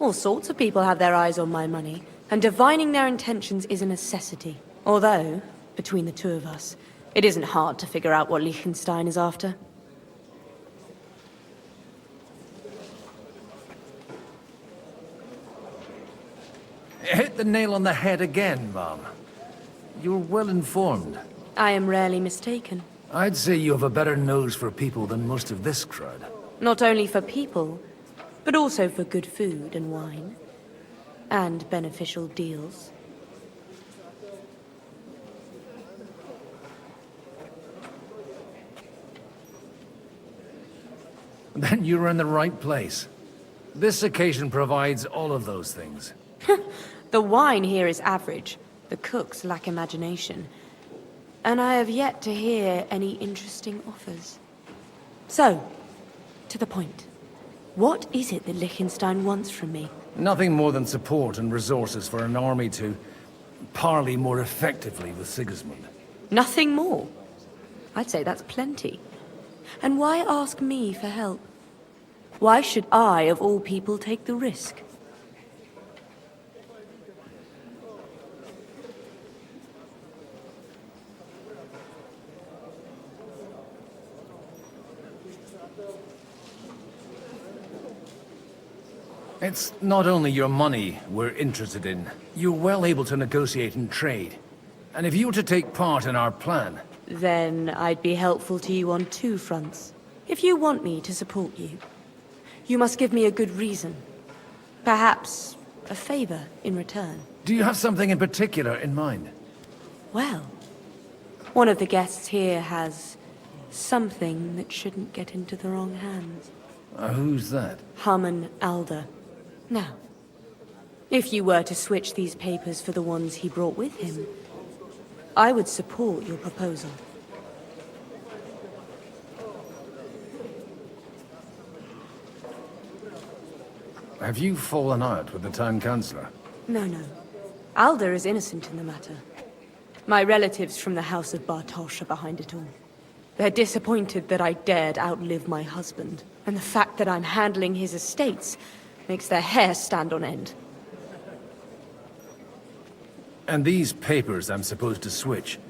All sorts of people have their eyes on my money, and divining their intentions is a necessity. Although, between the two of us, it isn't hard to figure out what Liechtenstein is after.
Hit the nail on the head again, Mom. You're well informed.
I am rarely mistaken.
I'd say you have a better nose for people than most of this crowd.
Not only for people, but also for good food and wine. And beneficial deals.
Then you're in the right place. This occasion provides all of those things.
The wine here is average. The cooks lack imagination. And I have yet to hear any interesting offers. So, to the point. What is it that Liechtenstein wants from me?
Nothing more than support and resources for an army to parley more effectively with Sigismund.
Nothing more? I'd say that's plenty. And why ask me for help? Why should I, of all people, take the risk?
It's not only your money we're interested in. You're well able to negotiate and trade. And if you were to take part in our plan...
Then I'd be helpful to you on two fronts. If you want me to support you, you must give me a good reason. Perhaps a favor in return.
Do you have something in particular in mind?
Well, one of the guests here has something that shouldn't get into the wrong hands.
Who's that?
Harman Alder. Now, if you were to switch these papers for the ones he brought with him, I would support your proposal.
Have you fallen out with the town councillor?
No. Alder is innocent in the matter. My relatives from the House of Bartosz are behind it all. They're disappointed that I dared outlive my husband, and the fact that I'm handling his estates makes their hair stand on end.
And these papers I'm supposed to switch,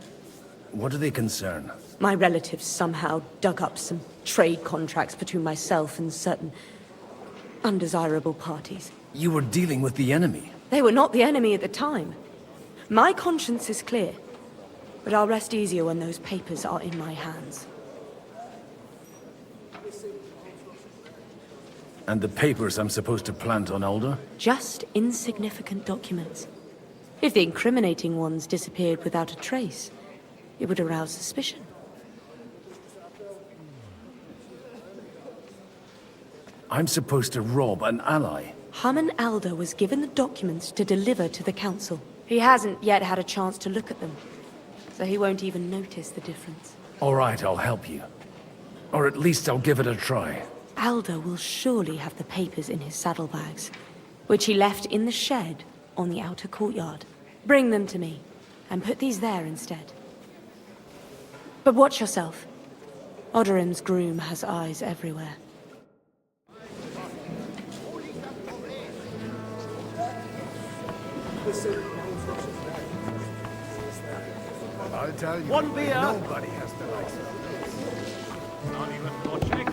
what do they concern?
My relatives somehow dug up some trade contracts between myself and certain undesirable parties.
You were dealing with the enemy.
They were not the enemy at the time. My conscience is clear, but I'll rest easier when those papers are in my hands.
And the papers I'm supposed to plant on Alder?
Just insignificant documents. If the incriminating ones disappeared without a trace, it would arouse suspicion.
I'm supposed to rob an ally.
Harman Alder was given the documents to deliver to the council. He hasn't yet had a chance to look at them, so he won't even notice the difference.
All right, I'll help you. Or at least I'll give it a try.
Alder will surely have the papers in his saddlebags, which he left in the shed on the outer courtyard. Bring them to me, and put these there instead. But watch yourself. Odorim's groom has eyes everywhere.
I'll tell you.
One beer.
Nobody has the likes of this.
Not even for chicks.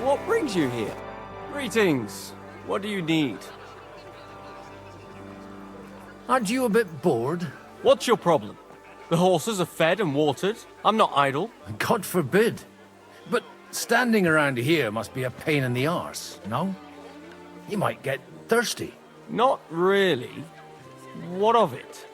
What brings you here? Greetings. What do you need?
Aren't you a bit bored?
What's your problem? The horses are fed and watered. I'm not idle.
God forbid. But standing around here must be a pain in the arse, no? You might get thirsty.
Not really. What of it?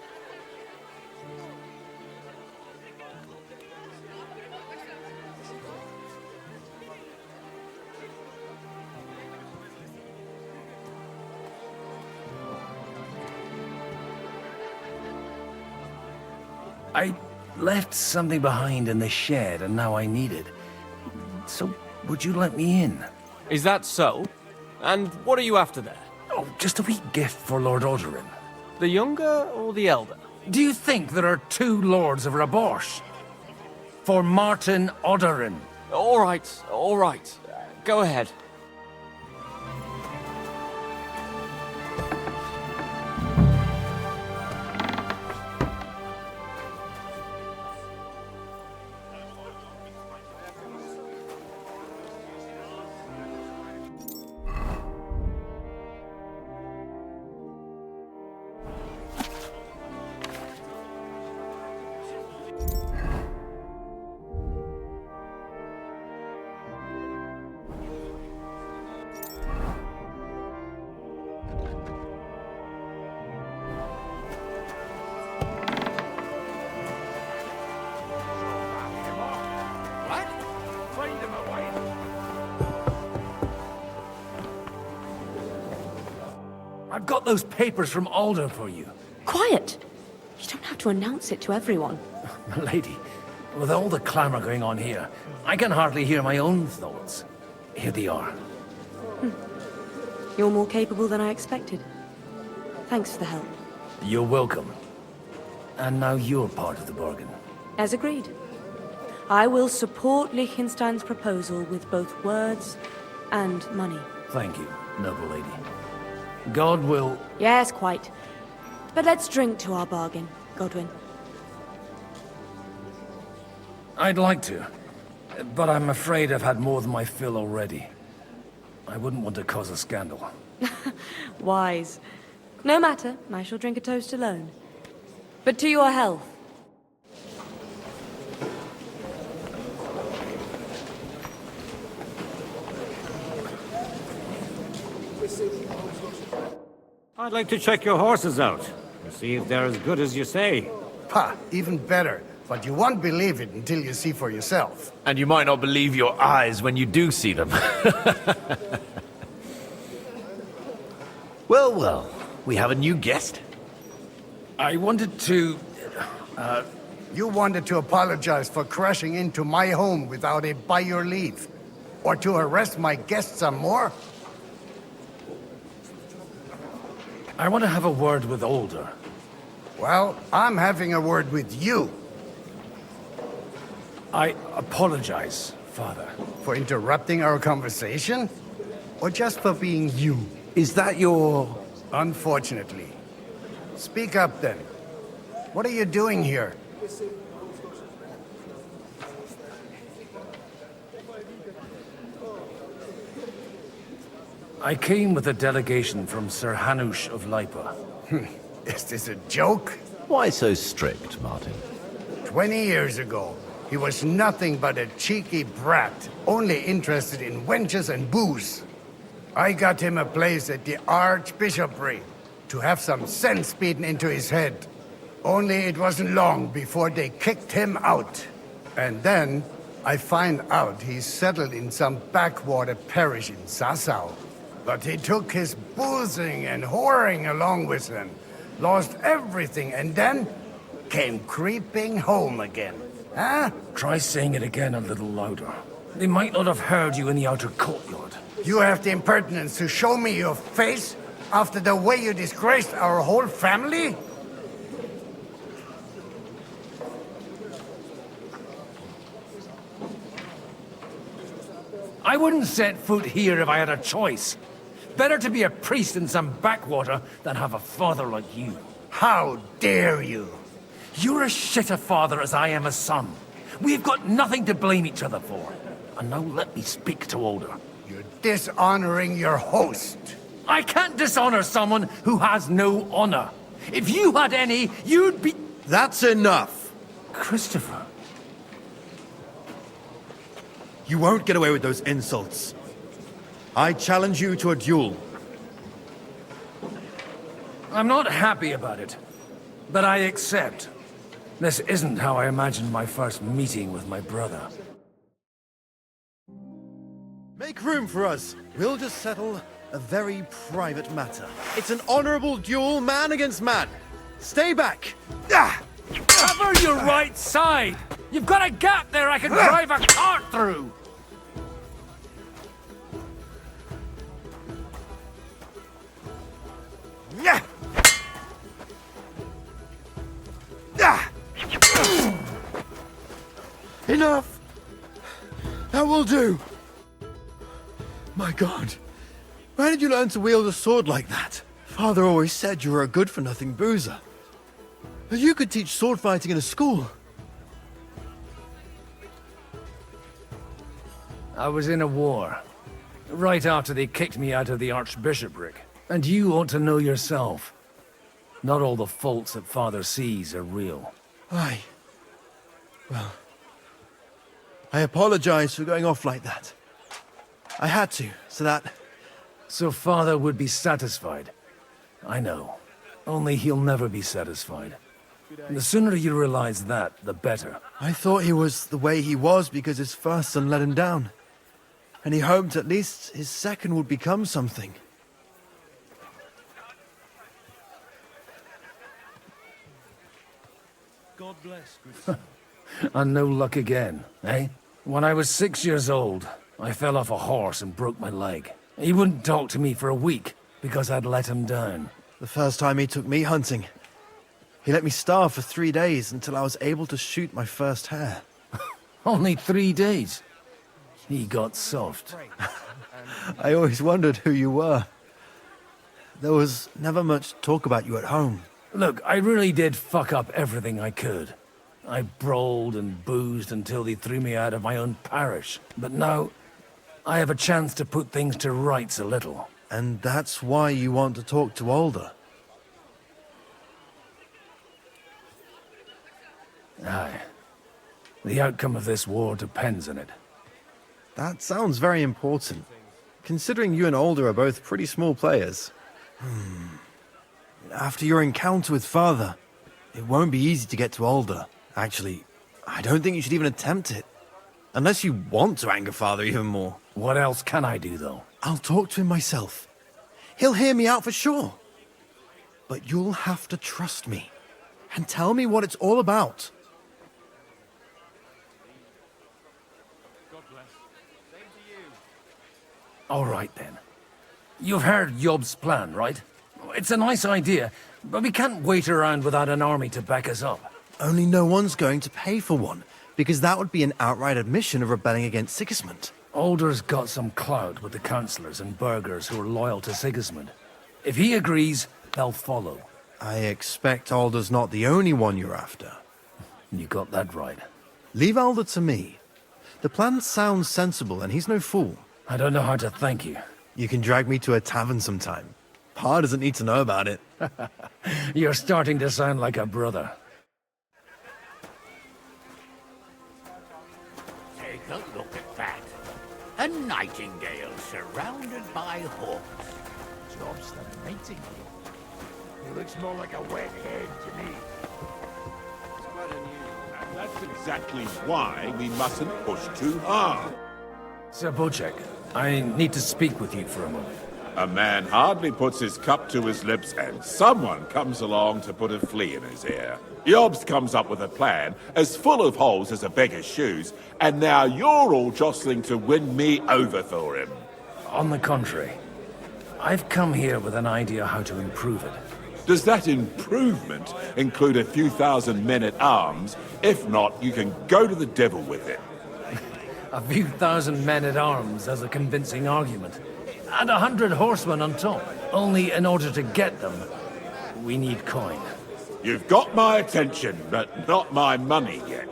I left something behind in the shed and now I need it. So, would you let me in?
Is that so? And what are you after there?
Oh, just a wee gift for Lord Odorin.
The younger or the elder?
Do you think there are two lords of Rabosh? For Martin Odorin.
All right. Go ahead.
I've got those papers from Alder for you.
Quiet! You don't have to announce it to everyone.
My lady, with all the clamour going on here, I can hardly hear my own thoughts. Here they are.
You're more capable than I expected. Thanks for the help.
You're welcome. And now you're part of the bargain.
As agreed. I will support Liechtenstein's proposal with both words and money.
Thank you, noble lady. God will...
Yes, quite. But let's drink to our bargain, Godwin.
I'd like to, but I'm afraid I've had more than my fill already. I wouldn't want to cause a scandal.
Wise. No matter, I shall drink a toast alone. But to your health.
I'd like to check your horses out and see if they're as good as you say.
Ha, even better. But you won't believe it until you see for yourself.
And you might not believe your eyes when you do see them. Well, we have a new guest.
I wanted to...
You wanted to apologize for crashing into my home without it by your leave. Or to arrest my guests some more?
I want to have a word with Older.
Well, I'm having a word with you.
I apologize, Father.
For interrupting our conversation? Or just for being you?
Is that your...
Unfortunately. Speak up then. What are you doing here?
I came with a delegation from Sir Hanush of Lipa.
Is this a joke?
Why so strict, Martin?
20 years ago, he was nothing but a cheeky brat, only interested in wenches and booze. I got him a place at the Archbishopric to have some sense beaten into his head. Only it wasn't long before they kicked him out. And then I find out he's settled in some backwater parish in Sassau. But he took his boozing and whoring along with him, lost everything, and then came creeping home again. Huh?
Try saying it again a little louder. They might not have heard you in the outer courtyard.
You have the impertinence to show me your face after the way you disgraced our whole family?
I wouldn't set foot here if I had a choice. Better to be a priest in some backwater than have a father like you.
How dare you?
You're as shit a father as I am a son. We've got nothing to blame each other for. And now let me speak to Older.
You're dishonoring your host.
I can't dishonor someone who has no honor. If you had any, you'd be...
That's enough!
Christopher.
You won't get away with those insults. I challenge you to a duel.
I'm not happy about it, but I accept. This isn't how I imagined my first meeting with my brother.
Make room for us. We'll just settle a very private matter. It's an honorable duel, man against man. Stay back.
Cover your right side! You've got a gap there I can drive a cart through!
Enough! That will do. My God. Where did you learn to wield a sword like that? Father always said you were a good-for-nothing boozer. But you could teach sword fighting in a school.
I was in a war. Right after they kicked me out of the Archbishopric. And you ought to know yourself. Not all the faults that Father sees are real.
Aye. Well, I apologize for going off like that. I had to, so that...
So Father would be satisfied. I know. Only he'll never be satisfied. And the sooner you realize that, the better.
I thought he was the way he was because his first son let him down. And he hoped at least his second would become something.
God bless. And no luck again, eh? When I was 6 years old, I fell off a horse and broke my leg. He wouldn't talk to me for a week because I'd let him down.
The first time he took me hunting, he let me starve for 3 days until I was able to shoot my first hare.
Only 3 days? He got soft.
I always wondered who you were. There was never much talk about you at home.
Look, I really did fuck up everything I could. I brawled and boozed until they threw me out of my own parish. But now, I have a chance to put things to rights a little.
And that's why you want to talk to Older?
Aye. The outcome of this war depends on it.
That sounds very important, considering you and Older are both pretty small players. After your encounter with Father, it won't be easy to get to Older. Actually, I don't think you should even attempt it. Unless you want to anger Father even more.
What else can I do, though?
I'll talk to him myself. He'll hear me out for sure. But you'll have to trust me. And tell me what it's all about.
All right, then. You've heard Job's plan, right? It's a nice idea, but we can't wait around without an army to back us up.
Only no one's going to pay for one, because that would be an outright admission of rebelling against Sigismund.
Alder's got some clout with the councillors and burghers who are loyal to Sigismund. If he agrees, they'll follow.
I expect Alder's not the only one you're after.
You got that right.
Leave Alder to me. The plan sounds sensible, and he's no fool.
I don't know how to thank you.
You can drag me to a tavern sometime. Pa doesn't need to know about it.
You're starting to sound like a brother.
Take a look at that. A nightingale surrounded by hawks. Job's the mating. He looks more like a wet head to me.
And that's exactly why we mustn't push too hard.
Sir Bocek, I need to speak with you for a moment.
A man hardly puts his cup to his lips and someone comes along to put a flea in his ear. Jobst comes up with a plan as full of holes as a beggar's shoes, and now you're all jostling to win me over for him.
On the contrary, I've come here with an idea how to improve it.
Does that improvement include a few thousand men-at-arms? If not, you can go to the devil with it.
A few thousand men-at-arms has a convincing argument. And 100 horsemen on top. Only in order to get them, we need coin.
You've got my attention, but not my money yet.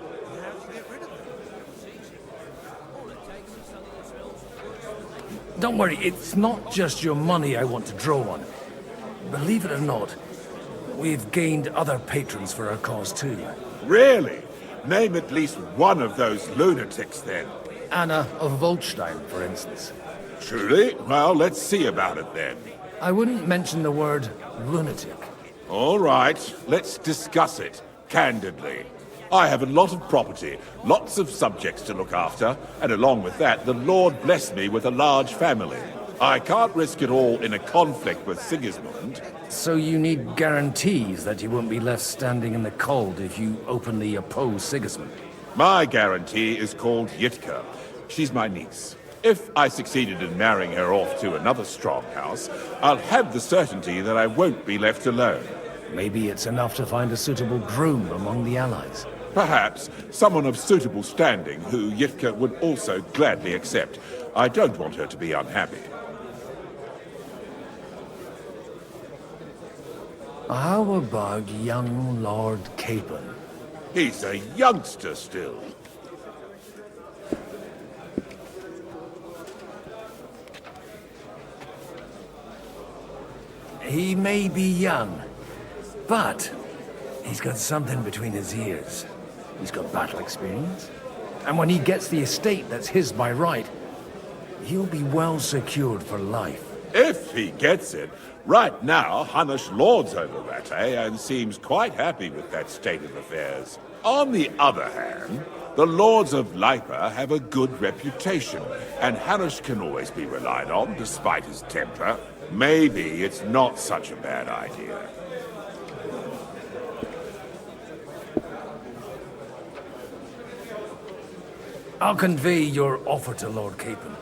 Don't worry, it's not just your money I want to draw on. Believe it or not, we've gained other patrons for our cause too.
Really? Name at least one of those lunatics then.
Anna of Volstein, for instance.
Truly? Well, let's see about it then.
I wouldn't mention the word lunatic.
All right, let's discuss it, candidly. I have a lot of property, lots of subjects to look after, and along with that, the Lord blessed me with a large family. I can't risk it all in a conflict with Sigismund.
So you need guarantees that you won't be left standing in the cold if you openly oppose Sigismund?
My guarantee is called Yitka. She's my niece. If I succeeded in marrying her off to another strong house, I'll have the certainty that I won't be left alone.
Maybe it's enough to find a suitable groom among the allies.
Perhaps someone of suitable standing who Yitka would also gladly accept. I don't want her to be unhappy.
How about young Lord Capon?
He's a youngster still.
He may be young, but he's got something between his ears. He's got battle experience. And when he gets the estate that's his by right, he'll be well secured for life.
If he gets it. Right now, Hanush lords over Rattay and seems quite happy with that state of affairs. On the other hand, the lords of Lipa have a good reputation, and Hanush can always be relied on despite his temper. Maybe it's not such a bad idea.
I'll convey your offer to Lord Capon.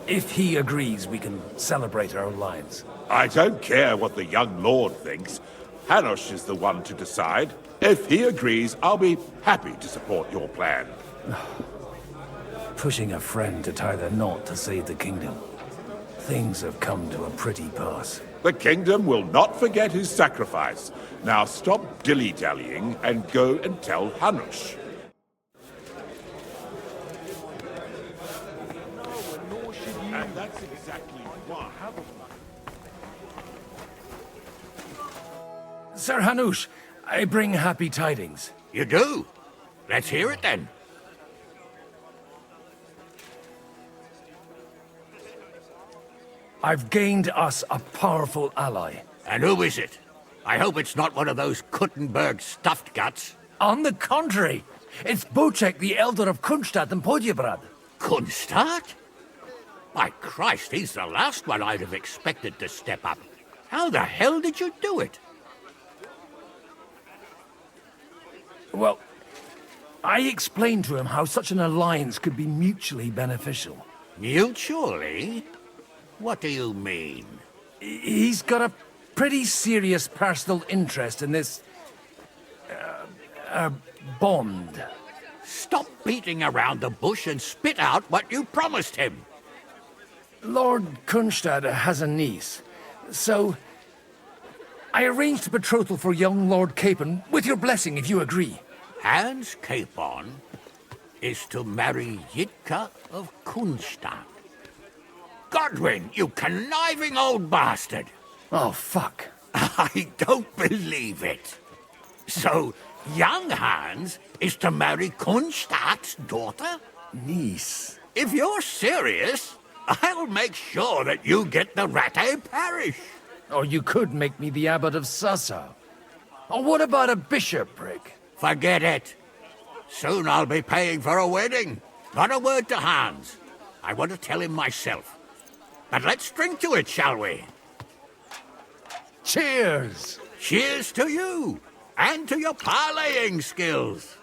If he agrees, we can celebrate our lives.
I don't care what the young lord thinks. Hanush is the one to decide. If he agrees, I'll be happy to support your plan.
Pushing a friend to tie the knot to save the kingdom. Things have come to a pretty pass.
The kingdom will not forget his sacrifice. Now stop dilly-dallying and go and tell Hanush. And that's exactly why.
Sir Hanush, I bring happy tidings.
You do? Let's hear it then.
I've gained us a powerful ally.
And who is it? I hope it's not one of those Kuttenberg stuffed guts.
On the contrary, it's Bocek, the Elder of Kunstadt and Podjebrad.
Kunstadt? By Christ, he's the last one I'd have expected to step up. How the hell did you do it?
Well, I explained to him how such an alliance could be mutually beneficial.
Mutually? What do you mean?
He's got a pretty serious personal interest in this... bond.
Stop beating around the bush and spit out what you promised him.
Lord Kunstad has a niece, so... I arranged a betrothal for young Lord Capon, with your blessing if you agree.
Hans Capon is to marry Yitka of Kunstad. Godwin, you conniving old bastard!
Oh, fuck.
I don't believe it. So, young Hans is to marry Kunstad's daughter?
Niece.
If you're serious, I'll make sure that you get the Rattay parish.
Or you could make me the abbot of Sassa. Or what about a bishopric?
Forget it. Soon I'll be paying for a wedding. Not a word to Hans. I want to tell him myself. But let's drink to it, shall we?
Cheers!
Cheers to you, and to your parleying skills.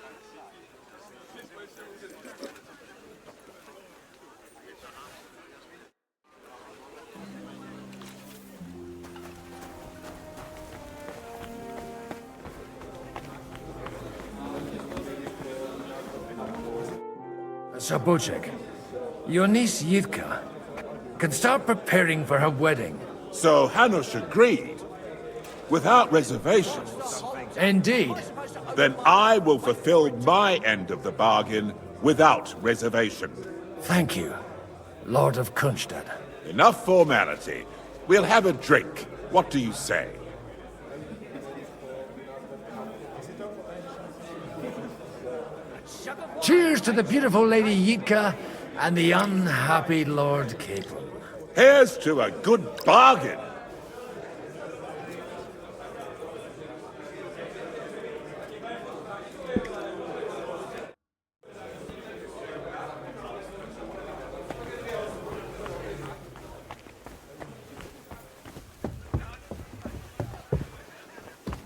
Sabocek, your niece Yitka can start preparing for her wedding.
So Hanush agreed, without reservations.
Indeed.
Then I will fulfill my end of the bargain without reservation.
Thank you, Lord of Kunstad.
Enough formality. We'll have a drink. What do you say?
Cheers to the beautiful Lady Yitka and the unhappy Lord Capon.
Here's to a good bargain.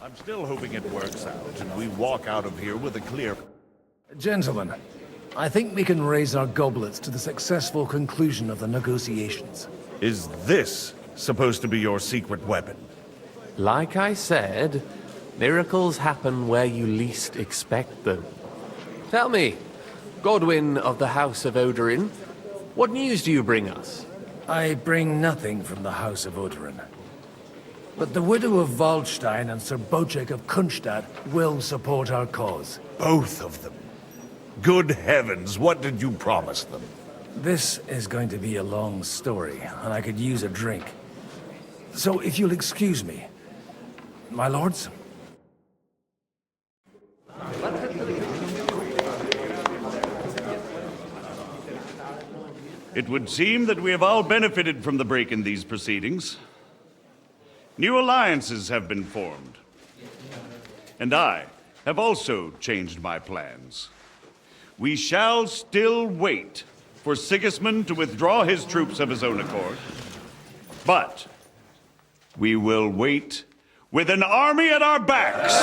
I'm still hoping it works out and we walk out of here with a clear...
Gentlemen, I think we can raise our goblets to the successful conclusion of the negotiations.
Is this supposed to be your secret weapon?
Like I said, miracles happen where you least expect them. Tell me, Godwin of the House of Odorin, what news do you bring us?
I bring nothing from the House of Odorin. But the widow of Waldstein and Sir Bocek of Kunstad will support our cause.
Both of them. Good heavens, what did you promise them?
This is going to be a long story, and I could use a drink. So if you'll excuse me, my lords?
It would seem that we have all benefited from the break in these proceedings. New alliances have been formed. And I have also changed my plans. We shall still wait for Sigismund to withdraw his troops of his own accord. But we will wait with an army at our backs.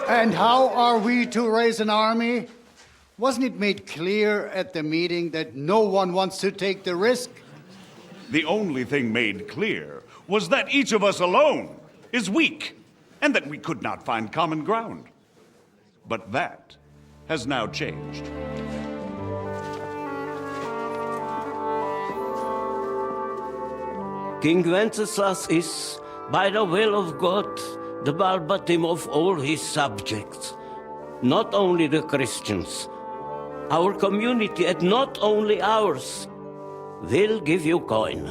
And how are we to raise an army? Wasn't it made clear at the meeting that no one wants to take the risk?
The only thing made clear was that each of us alone is weak, and that we could not find common ground. But that has now changed.
King Wenceslas is, by the will of God, the balbatim of all his subjects. Not only the Christians, our community, and not only ours, will give you coin.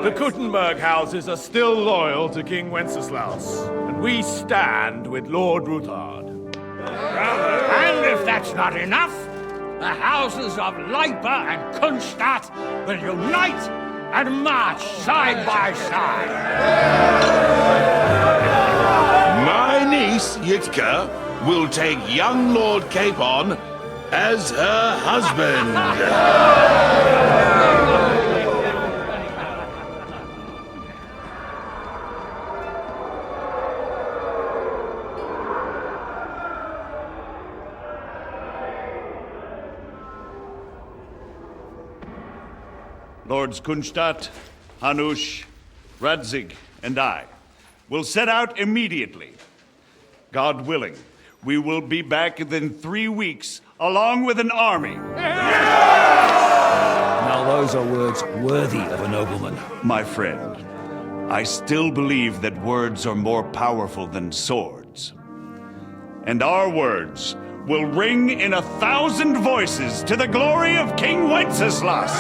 The Kuttenberg houses are still loyal to King Wenceslas, and we stand with Lord Ruthard.
And if that's not enough, the houses of Leipa and Kunstadt will unite and march side by side.
My niece, Yitka, will take young Lord Capon as her husband.
Lords Kunstadt, Hanush, Radzig, and I will set out immediately. God willing, we will be back within 3 weeks, along with an army.
Now those are words worthy of a nobleman.
My friend, I still believe that words are more powerful than swords. And our words will ring in 1,000 voices to the glory of King Wenceslas.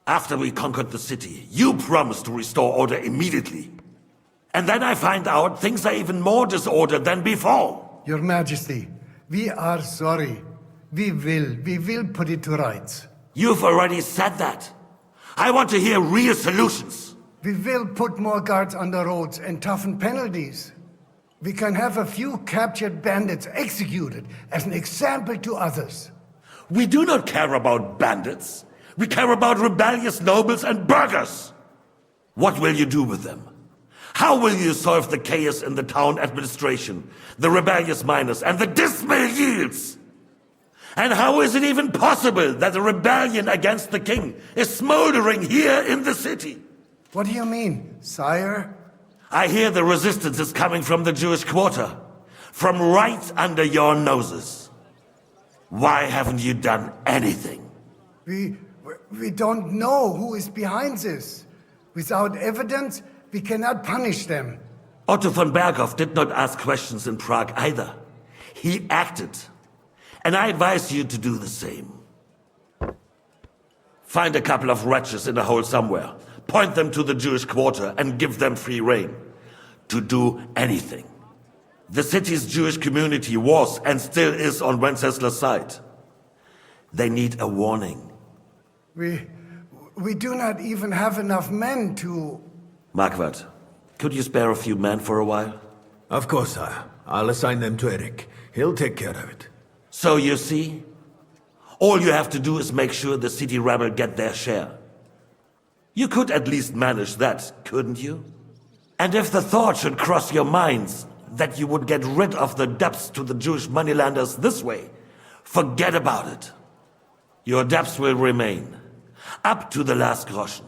After we conquered the city, you promised to restore order immediately. And then I find out things are even more disordered than before.
Your Majesty, we are sorry. We will put it to rights.
You've already said that. I want to hear real solutions.
We will put more guards on the roads and toughen penalties. We can have a few captured bandits executed as an example to others.
We do not care about bandits. We care about rebellious nobles and burghers. What will you do with them? How will you solve the chaos in the town administration, the rebellious miners, and the dismal yields? And how is it even possible that a rebellion against the king is smoldering here in the city?
What do you mean, sire?
I hear the resistance is coming from the Jewish quarter, from right under your noses. Why haven't you done anything?
We don't know who is behind this. Without evidence, we cannot punish them.
Otto von Berghoff did not ask questions in Prague either. He acted. And I advise you to do the same. Find a couple of wretches in a hole somewhere, point them to the Jewish quarter, and give them free rein to do anything. The city's Jewish community was and still is on Wenceslas' side. They need a warning.
We do not even have enough men to...
Marquardt, could you spare a few men for a while?
Of course, sire. I'll assign them to Eric. He'll take care of it.
So you see, all you have to do is make sure the city rebel get their share. You could at least manage that, couldn't you? And if the thought should cross your minds that you would get rid of the debts to the Jewish moneylenders this way, forget about it. Your debts will remain, up to the last groschen.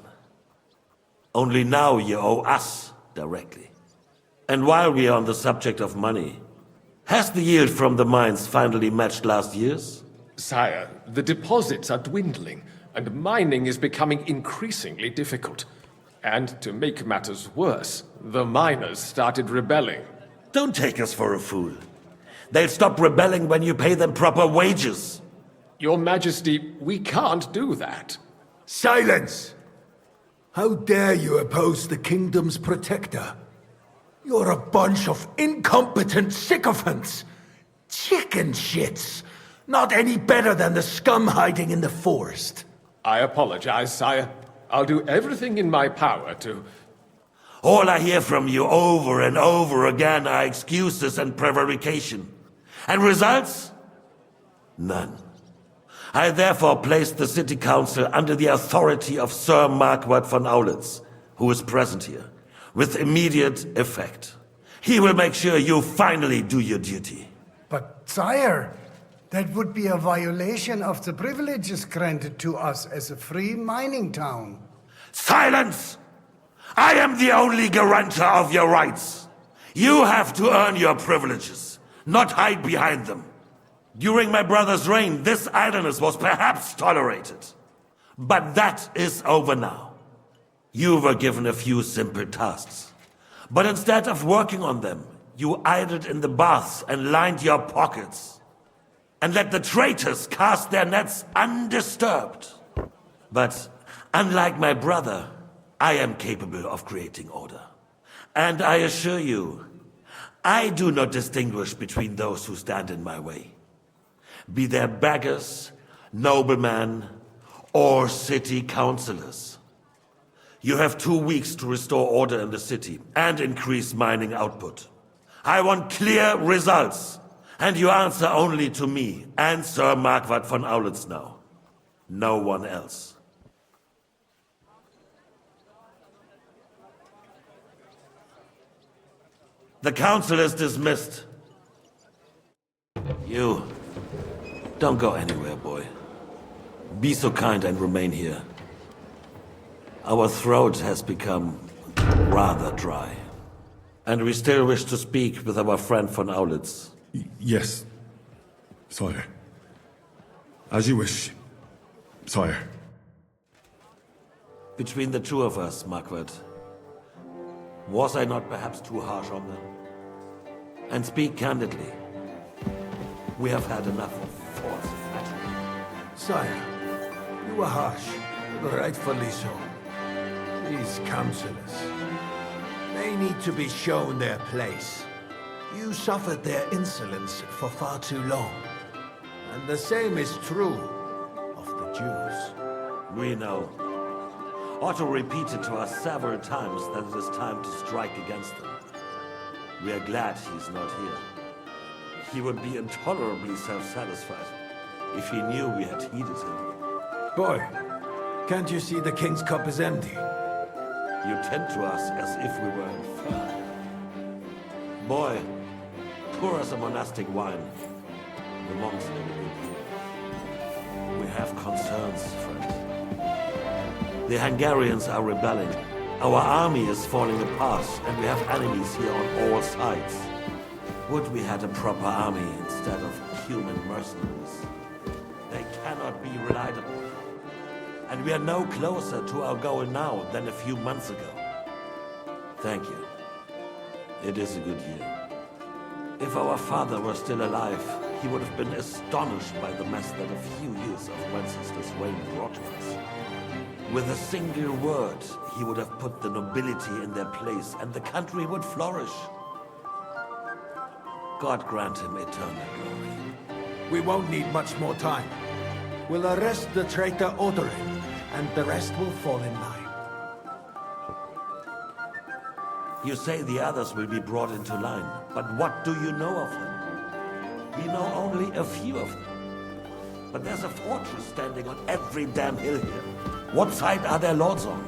Only now you owe us directly. And while we are on the subject of money, has the yield from the mines finally matched last year's?
Sire, the deposits are dwindling, and mining is becoming increasingly difficult. And to make matters worse, the miners started rebelling.
Don't take us for a fool. They'll stop rebelling when you pay them proper wages.
Your Majesty, we can't do that.
Silence! How dare you oppose the kingdom's protector? You're a bunch of incompetent sycophants! Chicken shits! Not any better than the scum hiding in the forest.
I apologize, sire. I'll do everything in my power to...
All I hear from you over and over again are excuses and prevarication. And results? None. I therefore place the city council under the authority of Sir Marquardt von Aulitz, who is present here, with immediate effect. He will make sure you finally do your duty.
But, sire, that would be a violation of the privileges granted to us as a free mining town.
Silence! I am the only guarantor of your rights. You have to earn your privileges, not hide behind them. During my brother's reign, this idleness was perhaps tolerated. But that is over now. You were given a few simple tasks. But instead of working on them, you idled in the baths and lined your pockets. And let the traitors cast their nets undisturbed. But unlike my brother, I am capable of creating order. And I assure you, I do not distinguish between those who stand in my way. Be they beggars, noblemen, or city councillors. You have 2 weeks to restore order in the city and increase mining output. I want clear results, and you answer only to me and Sir Marquardt von Aulitz now. No one else. The council is dismissed. You, don't go anywhere, boy. Be so kind and remain here. Our throat has become rather dry. And we still wish to speak with our friend von Aulitz.
Yes, sire. As you wish, sire.
Between the two of us, Marquardt, was I not perhaps too harsh on them? And speak candidly. We have had enough of false flattery.
Sire, you were harsh, rightfully so. These councillors, they need to be shown their place. You suffered their insolence for far too long. And the same is true of the Jews.
We know. Otto repeated to us several times that it is time to strike against them. We are glad he's not here. He would be intolerably self-satisfied if he knew we had heeded him.
Boy, can't you see the king's cup is empty?
You tend to us as if we were infernal. Boy, pour us a monastic wine. The monks never did here. We have concerns, friend. The Hungarians are rebelling. Our army is falling apart, and we have enemies here on all sides. Would we had a proper army instead of human mercenaries? They cannot be relied upon. And we are no closer to our goal now than a few months ago. Thank you. It is a good year. If our father were still alive, he would have been astonished by the mess that a few years of Wenceslas reign brought to us. With a single word, he would have put the nobility in their place, and the country would flourish. God grant him eternal glory.
We won't need much more time. We'll arrest the traitor Odorin, and the rest will fall in line.
You say the others will be brought into line, but what do you know of them? We know only a few of them. But there's a fortress standing on every damn hill here. What side are their lords on?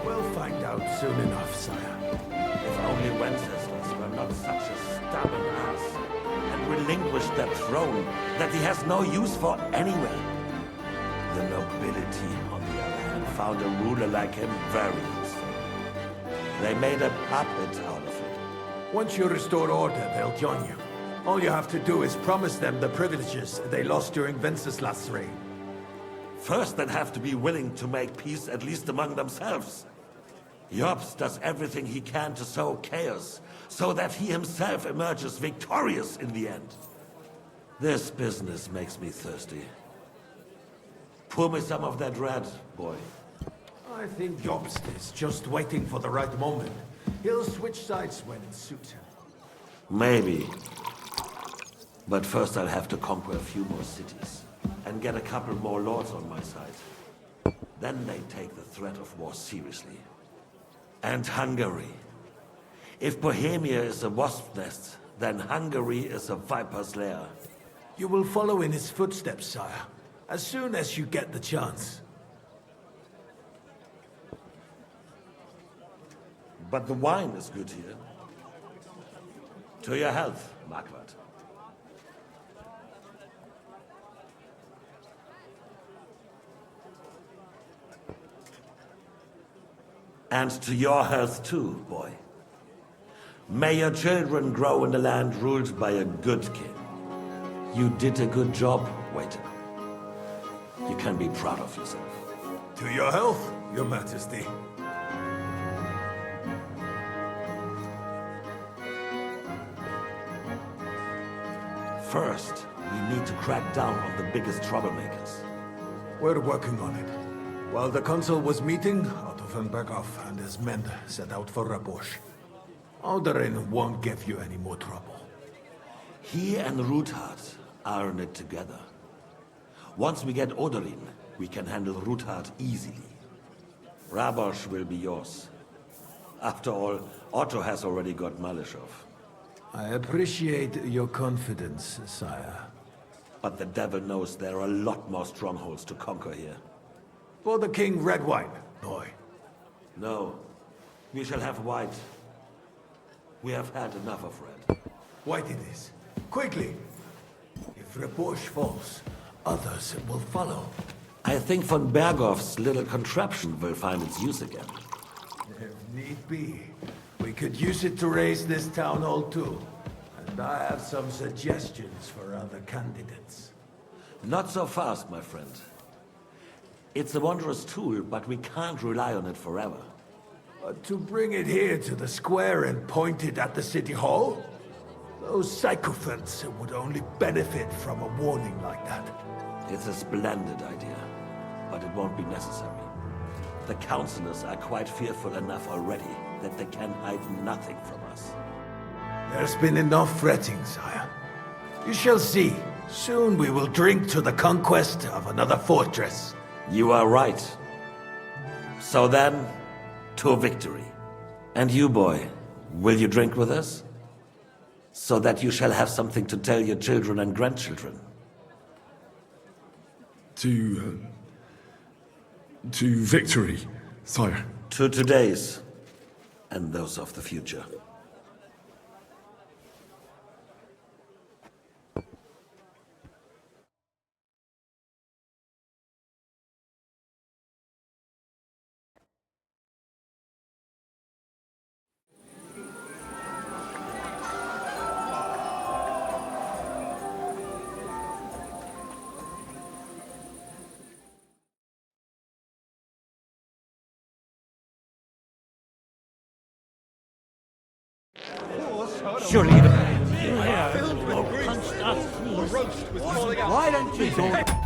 We'll find out soon enough, sire.
If only Wenceslas were not such a stubborn ass, and relinquished that throne that he has no use for anywhere. The nobility, on the other hand, found a ruler like him very useful. They made a puppet out of him.
Once you restore order, they'll join you. All you have to do is promise them the privileges they lost during Wenceslas' reign.
First, they'd have to be willing to make peace at least among themselves. Jobst does everything he can to sow chaos, so that he himself emerges victorious in the end. This business makes me thirsty. Pour me some of that red, boy.
I think Jobst is just waiting for the right moment. He'll switch sides when it suits him.
Maybe. But first I'll have to conquer a few more cities, and get a couple more lords on my side. Then they take the threat of war seriously. And Hungary. If Bohemia is a wasp nest, then Hungary is a viper's lair.
You will follow in his footsteps, sire, as soon as you get the chance.
But the wine is good here. To your health, Marquardt. And to your health too, boy. May your children grow in a land ruled by a good king. You did a good job, waiter. You can be proud of yourself.
To your health, your majesty.
First, we need to crack down on the biggest troublemakers.
We're working on it. While the council was meeting, Otto von Berghoff and his men set out for Rabosch. Alderin won't give you any more trouble.
He and Ruthard are in it together. Once we get Oderin, we can handle Ruthard easily. Rabosch will be yours. After all, Otto has already got Malishov.
I appreciate your confidence, sire.
But the devil knows there are a lot more strongholds to conquer here.
For the king, red wine, boy.
No. We shall have white. We have had enough of red.
White it is. Quickly! If Rabosch falls, others will follow.
I think von Berghoff's little contraption will find its use again.
If need be, we could use it to raise this town hall too. And I have some suggestions for other candidates.
Not so fast, my friend. It's a wondrous tool, but we can't rely on it forever.
But to bring it here to the square and point it at the city hall? Those sycophants would only benefit from a warning like that.
It's a splendid idea, but it won't be necessary. The councillors are quite fearful enough already that they can hide nothing from us.
There's been enough fretting, sire. You shall see. Soon we will drink to the conquest of another fortress.
You are right. So then, to victory. And you, boy, will you drink with us? So that you shall have something to tell your children and grandchildren.
To victory, sire.
To today's, and those of the future.
Surely
Why don't you go?